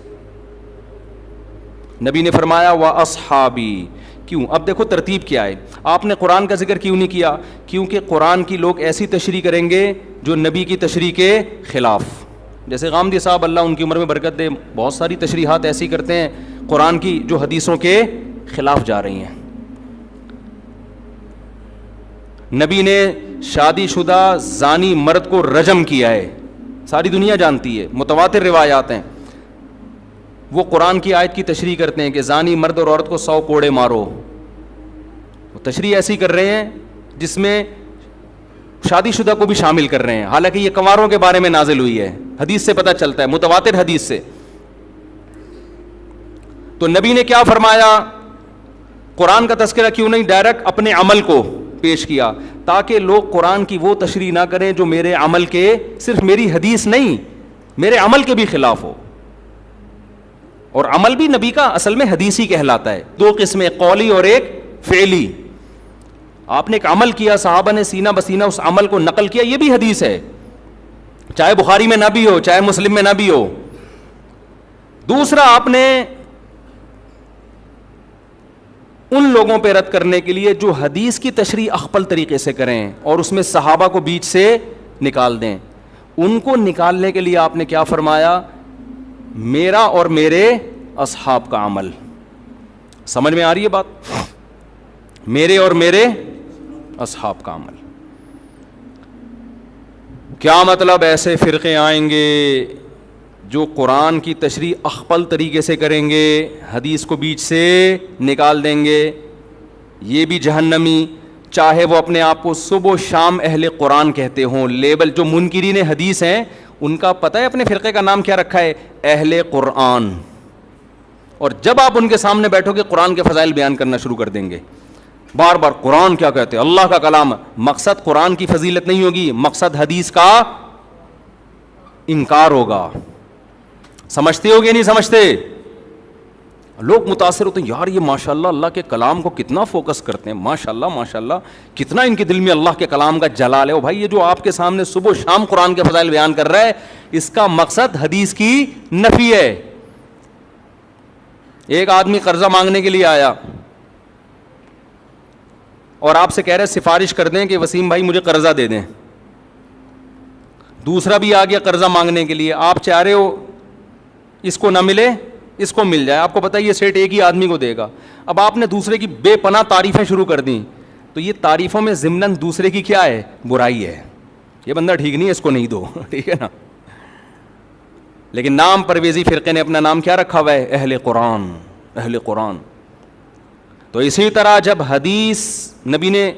نبی نے فرمایا واصحابی. کیوں؟ اب دیکھو ترتیب کیا ہے. آپ نے قرآن کا ذکر کیوں نہیں کیا؟ کیونکہ قرآن کی لوگ ایسی تشریح کریں گے جو نبی کی تشریح کے خلاف. جیسے غامدی صاحب, اللہ ان کی عمر میں برکت دے, بہت ساری تشریحات ایسی کرتے ہیں قرآن کی جو حدیثوں کے خلاف جا رہی ہیں. نبی نے شادی شدہ زانی مرد کو رجم کیا ہے, ساری دنیا جانتی ہے, متواتر روایات ہیں. وہ قرآن کی آیت کی تشریح کرتے ہیں کہ زانی مرد اور عورت کو 100 کوڑے مارو. وہ تشریح ایسی کر رہے ہیں جس میں شادی شدہ کو بھی شامل کر رہے ہیں, حالانکہ یہ کنواروں کے بارے میں نازل ہوئی ہے. حدیث سے پتہ چلتا ہے, متواتر حدیث سے. تو نبی نے کیا فرمایا؟ قرآن کا تذکرہ کیوں نہیں ڈائریکٹ اپنے عمل کو پیش کیا, تاکہ لوگ قرآن کی وہ تشریح نہ کریں جو میرے عمل کے, صرف میری حدیث نہیں, میرے عمل کے بھی خلاف ہو. اور عمل بھی نبی کا اصل میں حدیث ہی کہلاتا ہے. 2 قسمیں, قولی اور ایک فعلی. آپ نے ایک عمل کیا, صحابہ نے سینہ بسینہ اس عمل کو نقل کیا, یہ بھی حدیث ہے, چاہے بخاری میں نہ بھی ہو, چاہے مسلم میں نہ بھی ہو. دوسرا, آپ نے ان لوگوں پہ رد کرنے کے لیے جو حدیث کی تشریح اخپل طریقے سے کریں اور اس میں صحابہ کو بیچ سے نکال دیں, ان کو نکالنے کے لیے آپ نے کیا فرمایا؟ میرا اور میرے اصحاب کا عمل. سمجھ میں آ رہی ہے بات؟ میرے اور میرے اصحاب کا عمل. کیا مطلب؟ ایسے فرقے آئیں گے جو قرآن کی تشریح اخپل طریقے سے کریں گے, حدیث کو بیچ سے نکال دیں گے, یہ بھی جہنمی, چاہے وہ اپنے آپ کو صبح و شام اہل قرآن کہتے ہوں. لیبل جو منکرین حدیث ہیں ان کا پتہ ہے اپنے فرقے کا نام کیا رکھا ہے؟ اہل قرآن. اور جب آپ ان کے سامنے بیٹھو گے قرآن کے فضائل بیان کرنا شروع کر دیں گے, بار بار قرآن کیا کہتے ہیں, اللہ کا کلام. مقصد قرآن کی فضیلت نہیں ہوگی, مقصد حدیث کا انکار ہوگا. سمجھتے ہو گے نہیں سمجھتے؟ لوگ متاثر ہوتے ہیں, یار یہ ماشاءاللہ اللہ کے کلام کو کتنا فوکس کرتے ہیں, ماشاءاللہ ماشاءاللہ کتنا ان کے دل میں اللہ کے کلام کا جلال ہے. او بھائی, یہ جو آپ کے سامنے صبح و شام قرآن کے فضائل بیان کر رہا ہے, اس کا مقصد حدیث کی نفی ہے. ایک آدمی قرضہ مانگنے کے لیے آیا اور آپ سے کہہ رہے سفارش کر دیں کہ وسیم بھائی مجھے قرضہ دے دیں. دوسرا بھی آ گیا قرضہ مانگنے کے لیے, آپ چاہ رہے ہو اس کو نہ ملے اس کو مل جائے, آپ کو پتہ ہے یہ سیٹ ایک ہی آدمی کو دے گا. اب آپ نے دوسرے کی بے پناہ تعریفیں شروع کر دیں, تو یہ تعریفوں میں ضمناً دوسرے کی کیا ہے؟ برائی ہے. یہ بندہ ٹھیک نہیں ہے, اس کو نہیں دو. ٹھیک ہے نا؟ لیکن نام پرویزی فرقے نے اپنا نام کیا رکھا ہوا ہے؟ اہل قرآن. اہل قرآن. تو اسی طرح جب حدیث نبی نے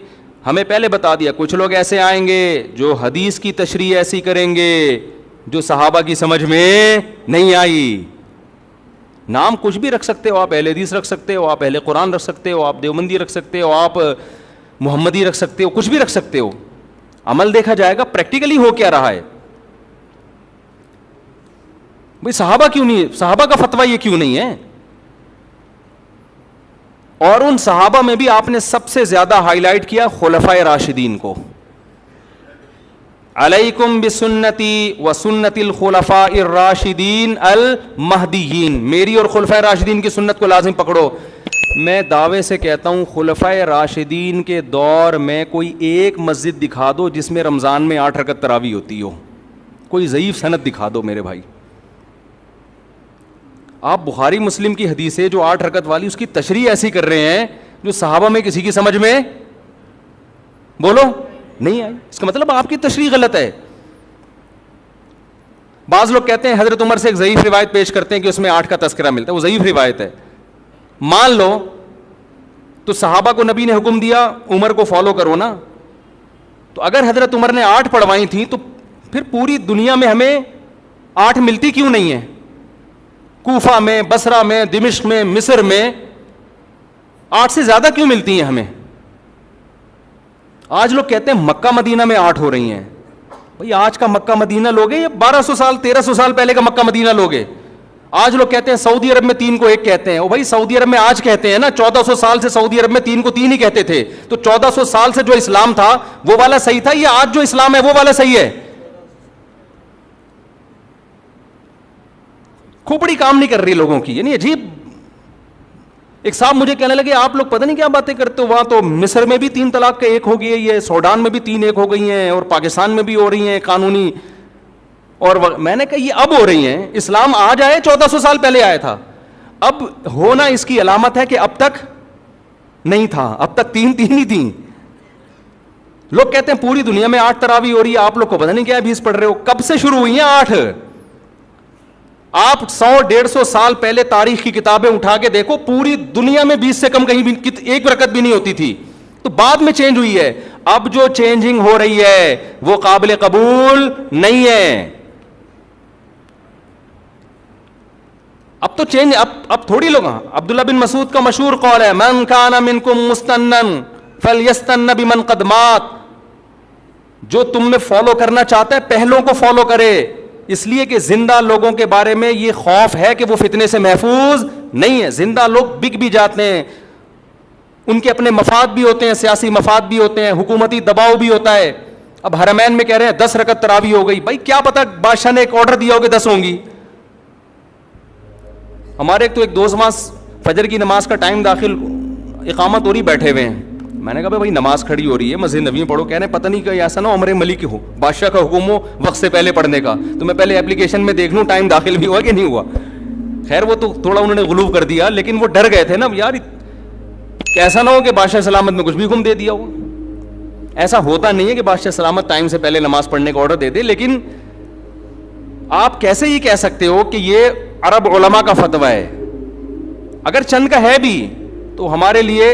ہمیں پہلے بتا دیا, کچھ لوگ ایسے آئیں گے جو حدیث کی تشریح ایسی کریں گے جو صحابہ کی سمجھ میں نہیں آئی. نام کچھ بھی رکھ سکتے ہو آپ, اہل حدیث رکھ سکتے ہو آپ, اہل قرآن رکھ سکتے ہو آپ, دیوبندی رکھ سکتے ہو آپ, محمدی رکھ سکتے ہو, کچھ بھی رکھ سکتے ہو. عمل دیکھا جائے گا پریکٹیکلی ہو کیا رہا ہے. بھائی صحابہ کیوں نہیں, صحابہ کا فتویٰ یہ کیوں نہیں ہے؟ اور ان صحابہ میں بھی آپ نے سب سے زیادہ ہائی لائٹ کیا خلفائے راشدین کو. علیکم بسنتی و سنت الخلفاء الراشدین المہدیین, میری اور خلفائے راشدین کی سنت کو لازم پکڑو. میں دعوے سے کہتا ہوں خلفائے راشدین کے دور میں کوئی ایک مسجد دکھا دو جس میں رمضان میں 8 رکعت تراویح ہوتی ہو, کوئی ضعیف سند دکھا دو میرے بھائی. آپ بخاری مسلم کی حدیث ہے جو 8 رکعت والی, اس کی تشریح ایسی کر رہے ہیں جو صحابہ میں کسی کی سمجھ میں بولو نہیں آئی. اس کا مطلب آپ کی تشریح غلط ہے. بعض لوگ کہتے ہیں حضرت عمر سے ایک ضعیف روایت پیش کرتے ہیں کہ اس میں 8 کا تذکرہ ملتا ہے, وہ ضعیف روایت ہے. مان لو تو صحابہ کو نبی نے حکم دیا عمر کو فالو کرو نا, تو اگر حضرت عمر نے 8 پڑھوائی تھیں تو پھر پوری دنیا میں ہمیں 8 ملتی کیوں نہیں ہے؟ کوفہ میں, بصرہ میں, دمشق میں, مصر میں 8 سے زیادہ کیوں ملتی ہیں ہمیں؟ آج لوگ کہتے ہیں مکہ مدینہ میں 8 ہو رہی ہیں. بھئی آج کا مکہ مدینہ لوگے یا 1200 سال 1300 سال پہلے کا مکہ مدینہ لوگے؟ آج لوگ کہتے ہیں سعودی عرب میں 3 کو 1 کہتے ہیں. بھائی سعودی عرب میں آج کہتے ہیں نا, 1400 سال سے سعودی عرب میں 3 کو 3 ہی کہتے تھے. تو 1400 سال سے جو اسلام تھا وہ والا صحیح تھا یا آج جو اسلام ہے وہ والا صحیح ہے؟ کھوپڑی کام نہیں کر رہی لوگوں کی. یعنی عجیب. ایک صاحب مجھے کہنے لگے آپ لوگ پتہ نہیں کیا باتیں کرتے ہو, وہاں تو مصر میں بھی 3 طلاق کا 1 ہو گئی ہے, یہ سوڈان میں بھی 3 1 ہو گئی ہیں, اور پاکستان میں بھی ہو رہی ہیں قانونی. اور میں نے کہا یہ اب ہو رہی ہیں, اسلام آج آئے 1400 سال پہلے آیا تھا. اب ہونا اس کی علامت ہے کہ اب تک نہیں تھا, اب تک 3 ہی تھیں. لوگ کہتے ہیں پوری دنیا میں 8 تراویح ہو رہی ہے, آپ لوگ کو پتہ نہیں کیا حدیث پڑھ رہے ہو. کب سے شروع ہوئی ہیں 8؟ آپ 100-150 سال پہلے تاریخ کی کتابیں اٹھا کے دیکھو, پوری دنیا میں 20 سے کم کہیں بھی 1 رکعت بھی نہیں ہوتی تھی. تو بعد میں چینج ہوئی ہے. اب جو چینجنگ ہو رہی ہے وہ قابل قبول نہیں ہے. اب تو چینج, اب تھوڑی لوگ. عبداللہ بن مسعود کا مشہور قول ہے من کان منکم مستنن فلیستن بمن قد مات. جو تم میں فالو کرنا چاہتا ہے پہلوں کو فالو کرے, اس لیے کہ زندہ لوگوں کے بارے میں یہ خوف ہے کہ وہ فتنے سے محفوظ نہیں ہے. زندہ لوگ بک بھی جاتے ہیں, ان کے اپنے مفاد بھی ہوتے ہیں, سیاسی مفاد بھی ہوتے ہیں, حکومتی دباؤ بھی ہوتا ہے. اب حرمین میں کہہ رہے ہیں 10 رکعت تراویح ہو گئی. بھائی کیا پتا بادشاہ نے ایک آرڈر دیا ہو کہ 10 ہوں گی. ہمارے ایک دوست وہاں فجر کی نماز کا ٹائم داخل, اقامت ہو رہی, بیٹھے ہوئے ہیں. میں نے کہا بھائی نماز کھڑی ہو رہی ہے, مسجد نبوی میں پڑھو. کہہ رہے ہیں پتہ نہیں کہ ایسا نہ ہو عمر ملک ہو, بادشاہ کا حکم ہو وقت سے پہلے پڑھنے کا, تو میں پہلے اپلیکیشن میں دیکھ لوں ٹائم داخل بھی ہوا کہ نہیں ہوا. خیر وہ تو تھوڑا انہوں نے غلو کر دیا, لیکن وہ ڈر گئے تھے نا یار, ایسا نہ ہو کہ بادشاہ سلامت میں کچھ بھی حکم دے دیا ہو. ایسا ہوتا نہیں ہے کہ بادشاہ سلامت ٹائم سے پہلے نماز پڑھنے کا آرڈر دے دے. لیکن آپ کیسے یہ کہہ سکتے ہو کہ یہ عرب علماء کا فتویٰ ہے؟ اگر چند کا ہے بھی تو ہمارے لیے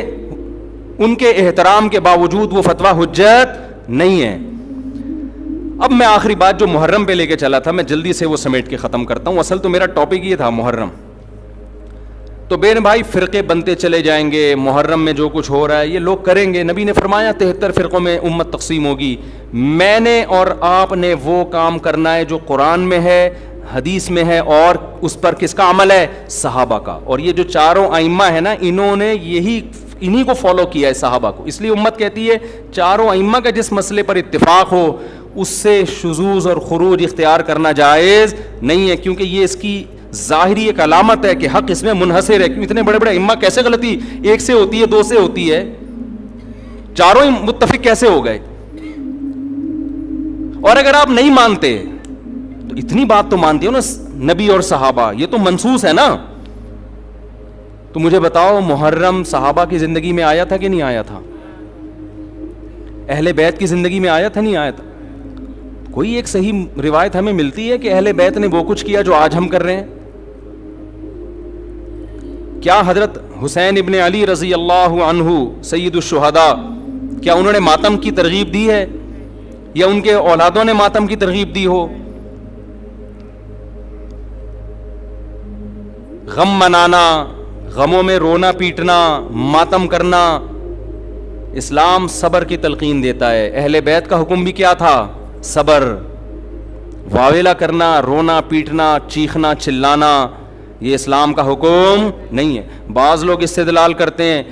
ان کے احترام کے باوجود وہ فتویٰ حجت نہیں ہے. اب میں آخری بات جو محرم پہ لے کے چلا تھا, میں جلدی سے وہ سمیٹ کے ختم کرتا ہوں. اصل تو میرا ٹاپک یہ تھا محرم. تو بین بھائی فرقے بنتے چلے جائیں گے, محرم میں جو کچھ ہو رہا ہے یہ لوگ کریں گے. نبی نے فرمایا 73 فرقوں میں امت تقسیم ہوگی. میں نے اور آپ نے وہ کام کرنا ہے جو قرآن میں ہے, حدیث میں ہے, اور اس پر کس کا عمل ہے؟ صحابہ کا. اور یہ جو چاروں ائمہ ہیں نا, انہوں نے انہی کو فالو کیا ہے, صحابہ کو. اس لیے امت کہتی ہے چاروں ائمہ کا جس مسئلے پر اتفاق ہو اس سے شذوذ اور خروج اختیار کرنا جائز نہیں ہے, کیونکہ یہ اس کی ظاہری ایک علامت ہے کہ حق اس میں منحصر ہے. اتنے بڑے بڑے ائمہ کیسے غلطی 1 سے ہوتی ہے, 2 سے ہوتی ہے, چاروں ہی متفق کیسے ہو گئے؟ اور اگر آپ نہیں مانتے تو اتنی بات تو مانتے ہو نا, نبی اور صحابہ یہ تو منصوص ہے نا. تو مجھے بتاؤ محرم صحابہ کی زندگی میں آیا تھا کہ نہیں آیا تھا؟ اہل بیت کی زندگی میں آیا تھا نہیں آیا تھا؟ کوئی ایک صحیح روایت ہمیں ملتی ہے کہ اہل بیت نے وہ کچھ کیا جو آج ہم کر رہے ہیں؟ کیا حضرت حسین ابن علی رضی اللہ عنہ سید الشہداء, کیا انہوں نے ماتم کی ترغیب دی ہے یا ان کے اولادوں نے ماتم کی ترغیب دی ہو؟ غم منانا, غموں میں رونا پیٹنا, ماتم کرنا, اسلام صبر کی تلقین دیتا ہے. اہل بیت کا حکم بھی کیا تھا؟ صبر. واویلا کرنا, رونا پیٹنا, چیخنا چلانا یہ اسلام کا حکم نہیں ہے. بعض لوگ استدلال کرتے ہیں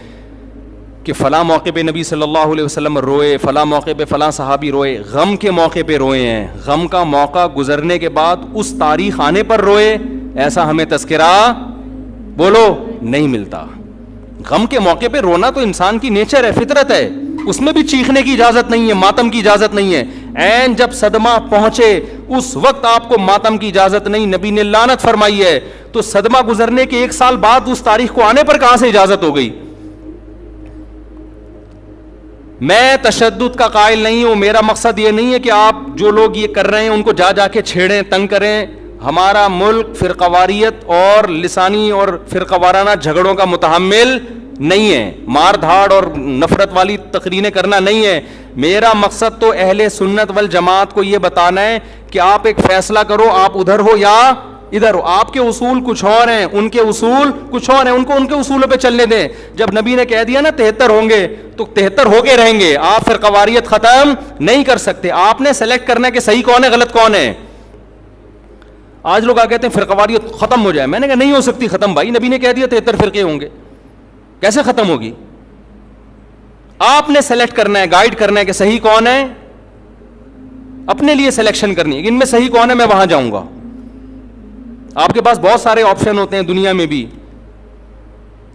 کہ فلاں موقع پہ نبی صلی اللہ علیہ وسلم روئے, فلاں موقع پہ فلاں صحابی روئے, غم کے موقع پہ روئے ہیں, غم کا موقع گزرنے کے بعد اس تاریخ آنے پر روئے, ایسا ہمیں تذکرہ بولو نہیں ملتا. غم کے موقع پہ رونا تو انسان کی نیچر ہے, فطرت ہے, اس میں بھی چیخنے کی اجازت نہیں ہے, ماتم کی اجازت نہیں ہے. عین جب صدمہ پہنچے اس وقت آپ کو ماتم کی اجازت نہیں, نبی نے لعنت فرمائی ہے. تو صدمہ گزرنے کے 1 سال بعد اس تاریخ کو آنے پر کہاں سے اجازت ہو گئی؟ میں تشدد کا قائل نہیں ہوں, میرا مقصد یہ نہیں ہے کہ آپ جو لوگ یہ کر رہے ہیں ان کو جا کے چھیڑیں, تنگ کریں. ہمارا ملک فرقہ واریت اور لسانی اور فرقہ وارانہ جھگڑوں کا متحمل نہیں ہے, مار دھاڑ اور نفرت والی تقریریں کرنا نہیں ہے. میرا مقصد تو اہل سنت والجماعت کو یہ بتانا ہے کہ آپ ایک فیصلہ کرو, آپ ادھر ہو یا ادھر ہو. آپ کے اصول کچھ اور ہیں, ان کے اصول کچھ اور ہیں, ان کو ان کے اصولوں پہ چلنے دیں. جب نبی نے کہہ دیا نا 73 ہوں گے تو 73 ہو کے رہیں گے. آپ فرقہ واریت ختم نہیں کر سکتے. آپ نے سلیکٹ کرنا ہے کہ صحیح کون ہے غلط کون ہے. آج لوگ کہتے ہیں فرقہ واریت ختم ہو جائے, میں نے کہا نہیں ہو سکتی ختم بھائی, نبی نے کہہ دیا 73 فرقے ہوں گے, کیسے ختم ہوگی؟ آپ نے سلیکٹ کرنا ہے, گائیڈ کرنا ہے کہ صحیح کون ہے, اپنے لیے سلیکشن کرنی ہے کہ ان میں صحیح کون ہے, میں وہاں جاؤں گا. آپ کے پاس بہت سارے آپشن ہوتے ہیں دنیا میں بھی,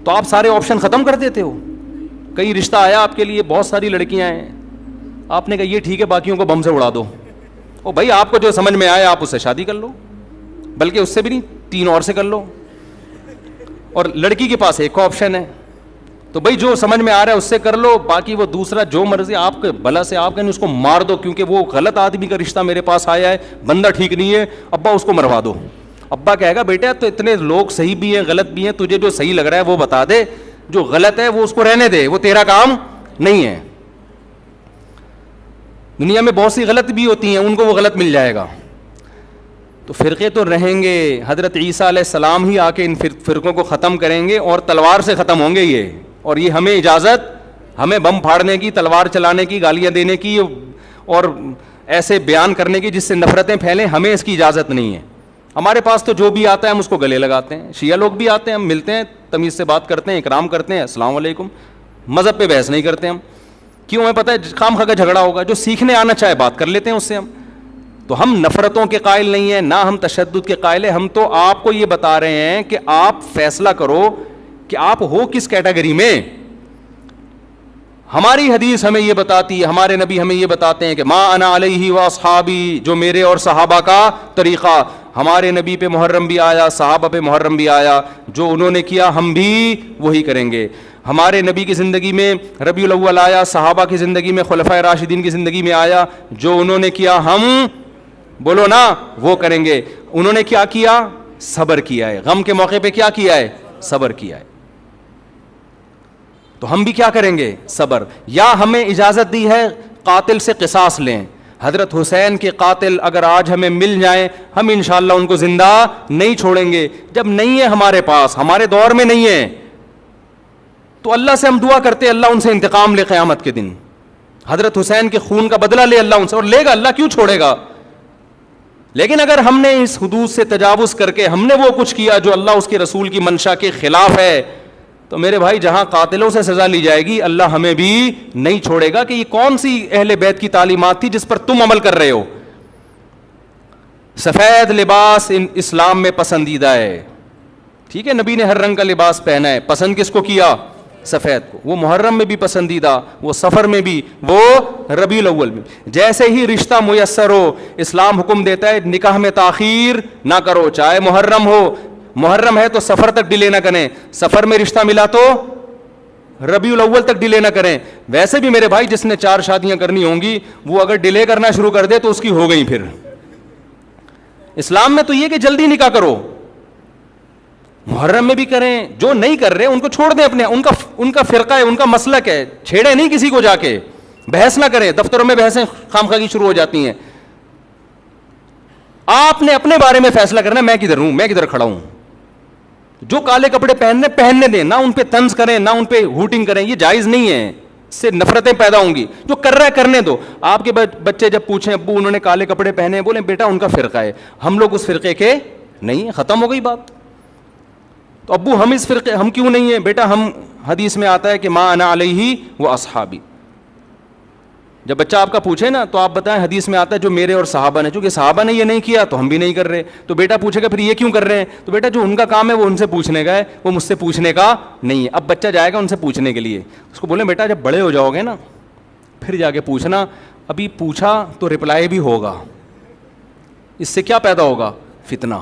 تو آپ سارے آپشن ختم کر دیتے ہو. کئی رشتہ آیا آپ کے لیے, بہت ساری لڑکیاں ہیں, آپ نے کہا یہ ٹھیک ہے باقیوں کو بم سے اڑا دو. او بھائی آپ کو جو سمجھ میں آئے آپ اس سے شادی کر لو, بلکہ اس سے بھی نہیں 3 اور سے کر لو. اور لڑکی کے پاس ایک آپشن ہے, تو بھائی جو سمجھ میں آ رہا ہے اس سے کر لو, باقی وہ دوسرا جو مرضی آپ کے بھلا سے آپ کہیں اس کو مار دو, کیونکہ وہ غلط آدمی کا رشتہ میرے پاس آیا ہے, بندہ ٹھیک نہیں ہے, ابا اس کو مروا دو. ابا کہے گا بیٹا تو اتنے لوگ صحیح بھی ہیں غلط بھی ہیں, تجھے جو صحیح لگ رہا ہے وہ بتا دے, جو غلط ہے وہ اس کو رہنے دے, وہ تیرا کام نہیں ہے. دنیا میں بہت سی غلط بھی ہوتی ہیں, ان کو وہ غلط مل جائے گا. تو فرقے تو رہیں گے, حضرت عیسیٰ علیہ السلام ہی آ کے ان فرقوں کو ختم کریں گے, اور تلوار سے ختم ہوں گے یہ. اور یہ ہمیں اجازت, ہمیں بم پھاڑنے کی, تلوار چلانے کی, گالیاں دینے کی اور ایسے بیان کرنے کی جس سے نفرتیں پھیلیں, ہمیں اس کی اجازت نہیں ہے. ہمارے پاس تو جو بھی آتا ہے ہم اس کو گلے لگاتے ہیں. شیعہ لوگ بھی آتے ہیں, ہم ملتے ہیں, تمیز سے بات کرتے ہیں, اکرام کرتے ہیں, السلام علیکم. مذہب پہ بحث نہیں کرتے ہم, کیوں؟ ہمیں پتہ ہے خام خواہ کا جھگڑا ہوگا, جو سیکھنے آنا چاہے بات کر لیتے ہیں اس سے ہم. تو ہم نفرتوں کے قائل نہیں ہیں, نہ ہم تشدد کے قائل ہیں. ہم تو آپ کو یہ بتا رہے ہیں کہ آپ فیصلہ کرو کہ آپ ہو کس کیٹیگری میں. ہماری حدیث ہمیں یہ بتاتی ہے, ہمارے نبی ہمیں یہ بتاتے ہیں کہ ما انا علیہ و اصحابی, جو میرے اور صحابہ کا طریقہ. ہمارے نبی پہ محرم بھی آیا, صحابہ پہ محرم بھی آیا, جو انہوں نے کیا ہم بھی وہی کریں گے. ہمارے نبی کی زندگی میں ربیع الاول آیا, صحابہ کی زندگی میں خلفائے راشدین کی زندگی میں آیا, جو انہوں نے کیا ہم بولو نا وہ کریں گے. انہوں نے کیا کیا؟ صبر کیا ہے. غم کے موقع پہ کیا کیا ہے؟ صبر کیا ہے. تو ہم بھی کیا کریں گے؟ صبر. یا ہمیں اجازت دی ہے قاتل سے قصاص لیں. حضرت حسین کے قاتل اگر آج ہمیں مل جائیں, ہم انشاءاللہ ان کو زندہ نہیں چھوڑیں گے. جب نہیں ہے ہمارے پاس, ہمارے دور میں نہیں ہے, تو اللہ سے ہم دعا کرتے اللہ ان سے انتقام لے قیامت کے دن. حضرت حسین کے خون کا بدلہ لے اللہ ان سے, اور لے گا, اللہ کیوں چھوڑے گا. لیکن اگر ہم نے اس حدود سے تجاوز کر کے ہم نے وہ کچھ کیا جو اللہ اس کے رسول کی منشا کے خلاف ہے, تو میرے بھائی جہاں قاتلوں سے سزا لی جائے گی, اللہ ہمیں بھی نہیں چھوڑے گا. کہ یہ کون سی اہل بیت کی تعلیمات تھی جس پر تم عمل کر رہے ہو. سفید لباس اسلام میں پسندیدہ ہے, ٹھیک ہے, نبی نے ہر رنگ کا لباس پہنا ہے, پسند کس کو کیا؟ سفید کو. وہ محرم میں بھی پسندیدہ, وہ سفر میں بھی, وہ ربیع الاول میں. جیسے ہی رشتہ میسر ہو, اسلام حکم دیتا ہے نکاح میں تاخیر نہ کرو, چاہے محرم ہو. محرم ہے تو سفر تک ڈیلے نہ کریں, سفر میں رشتہ ملا تو ربیع الاول تک ڈیلے نہ کریں. ویسے بھی میرے بھائی جس نے 4 شادیاں کرنی ہوں گی وہ اگر ڈیلے کرنا شروع کر دے تو اس کی ہو گئی. پھر اسلام میں تو یہ کہ جلدی نکاح کرو. محرم میں بھی کریں, جو نہیں کر رہے ان کو چھوڑ دیں, اپنے ان کا فرقہ ہے, ان کا مسلک ہے, چھیڑے نہیں کسی کو, جا کے بحث نہ کریں. دفتروں میں بحثیں خامخواہ کی شروع ہو جاتی ہیں. آپ نے اپنے بارے میں فیصلہ کرنا, میں کدھر ہوں, میں کدھر کھڑا ہوں. جو کالے کپڑے پہننے دیں, نہ ان پہ طنز کریں, نہ ان پہ ہوٹنگ کریں, یہ جائز نہیں ہے. سے نفرتیں پیدا ہوں گی. جو کر رہا ہے کرنے دو. آپ کے بچے جب پوچھیں ابو انہوں نے کالے کپڑے پہنے ہیں, بولیں بیٹا ان کا فرقہ ہے, ہم لوگ اس فرقے کے نہیں ہیں, ختم ہو گئی بات. تو ابو ہم اس فرقے ہم کیوں نہیں ہیں؟ بیٹا ہم حدیث میں آتا ہے کہ ما انا علیہ و اصحابی. جب بچہ آپ کا پوچھے نا تو آپ بتائیں حدیث میں آتا ہے جو میرے اور صحابہ نے, چونکہ صحابہ نے یہ نہیں کیا تو ہم بھی نہیں کر رہے. تو بیٹا پوچھے گا پھر یہ کیوں کر رہے ہیں؟ تو بیٹا جو ان کا کام ہے وہ ان سے پوچھنے کا ہے, وہ مجھ سے پوچھنے کا نہیں ہے. اب بچہ جائے گا ان سے پوچھنے کے لیے, اس کو بولیں بیٹا جب بڑے ہو جاؤ گے نا پھر جا کے پوچھنا, ابھی پوچھا تو رپلائی بھی ہوگا, اس سے کیا پیدا ہوگا؟ فتنہ.